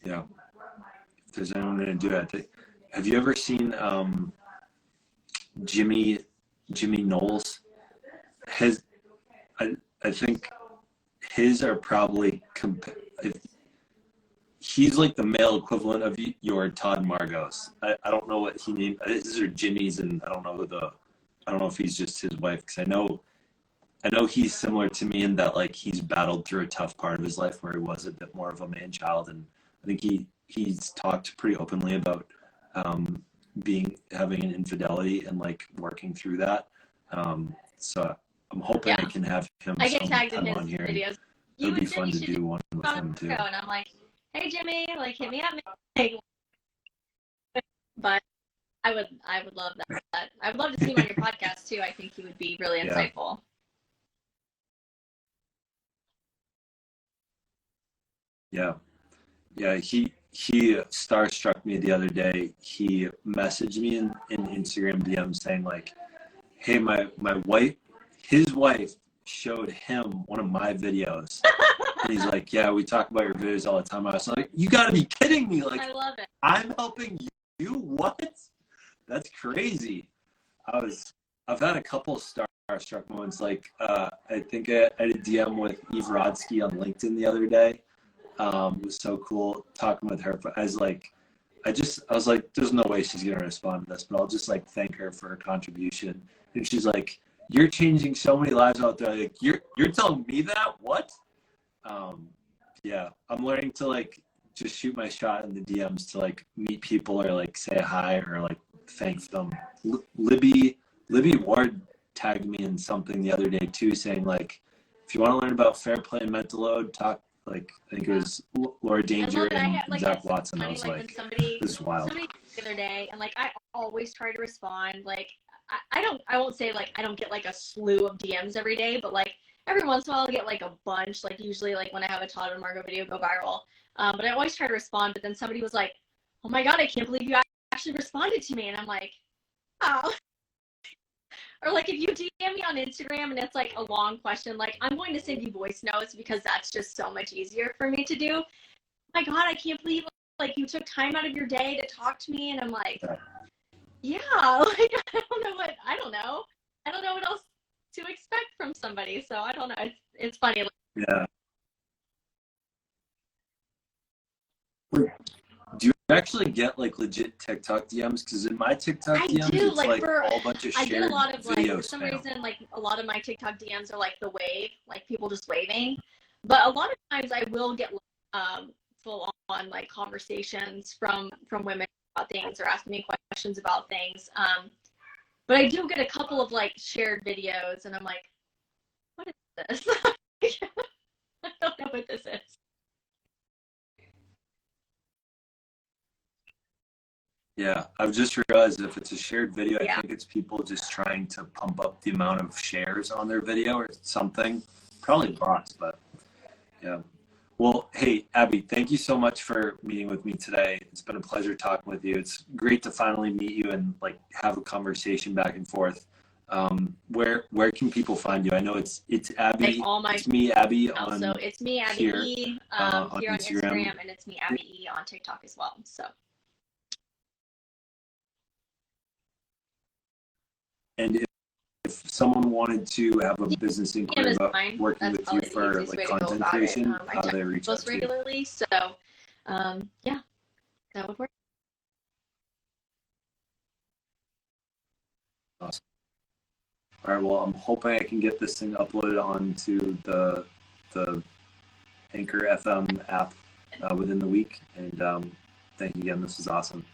Yeah. If there's anyone going to do it, have you ever seen Jimmy Knowles? His, I think his are probably he's like the male equivalent of your Todd Margot's. I don't know what he named. His are Jimmy's, and I don't know if he's just his wife, because I know he's similar to me in that like he's battled through a tough part of his life where he was a bit more of a man child, and I think he's talked pretty openly about having an infidelity and like working through that. So I'm hoping I can have him I get tagged in sometime his on here. videos. It would be fun to do one with him too. And I'm like, hey Jimmy, like hit me up. But I would love that. I would love to see him on your podcast too. I think he would be really insightful. Yeah. He starstruck me the other day. He messaged me in Instagram DM saying like, hey, my wife, his wife showed him one of my videos. And he's like, yeah, we talk about your videos all the time. I was like, you gotta be kidding me. Like, I love it. I'm helping you? What? That's crazy. I've had a couple starstruck moments. Like, I think I had a DM with Eve Rodsky on LinkedIn the other day. It was so cool talking with her. But I was like, there's no way she's gonna respond to this, but I'll just like thank her for her contribution. And she's like, you're changing so many lives out there. Like, you're telling me that? What? Yeah, I'm learning to like just shoot my shot in the DMs to like meet people or like say hi or like thank them. Libby Ward tagged me in something the other day too, saying like, if you want to learn about fair play and mental load, talk. Like, I think it was Laura Danger and Zach Watson. I was like, this is wild. Somebody the other day, and like I always try to respond. Like I won't say like I don't get like a slew of DMs every day, but like every once in a while I get like a bunch. Like usually like when I have a Todd and Margot video go viral. But I always try to respond. But then somebody was like, "Oh my God, I can't believe you actually responded to me," and I'm like, "Oh." Or like if you DM me on Instagram and it's like a long question, like I'm going to send you voice notes because that's just so much easier for me to do. Oh my God, I can't believe like you took time out of your day to talk to me. And I'm like, yeah, like I don't know what else to expect from somebody. So I don't know. It's funny. Yeah. Do you actually get like legit TikTok DMs? Because in my TikTok DMs, it's like a whole bunch of shared videos. I get a lot of like, for some reason, like a lot of my TikTok DMs are like the wave, like people just waving. But a lot of times I will get full on like conversations from women about things or asking me questions about things. But I do get a couple of like shared videos, and I'm like, what is this? I don't know what this is. Yeah, I've just realized if it's a shared video, I think it's people just trying to pump up the amount of shares on their video or something. Probably bots, but yeah. Well, hey, Abby, thank you so much for meeting with me today. It's been a pleasure talking with you. It's great to finally meet you and like have a conversation back and forth. Where can people find you? I know it's Abby. Like it's me, Abby. Also, it's me, Abby here, E, on Instagram, and it's me, Abby E, on TikTok as well. So. And if someone wanted to have a business inquiry about working with you for like content creation, how do they reach out to you? Regularly, so yeah, that would work. Awesome. All right. Well, I'm hoping I can get this thing uploaded onto the Anchor FM app within the week. And thank you again. This was awesome.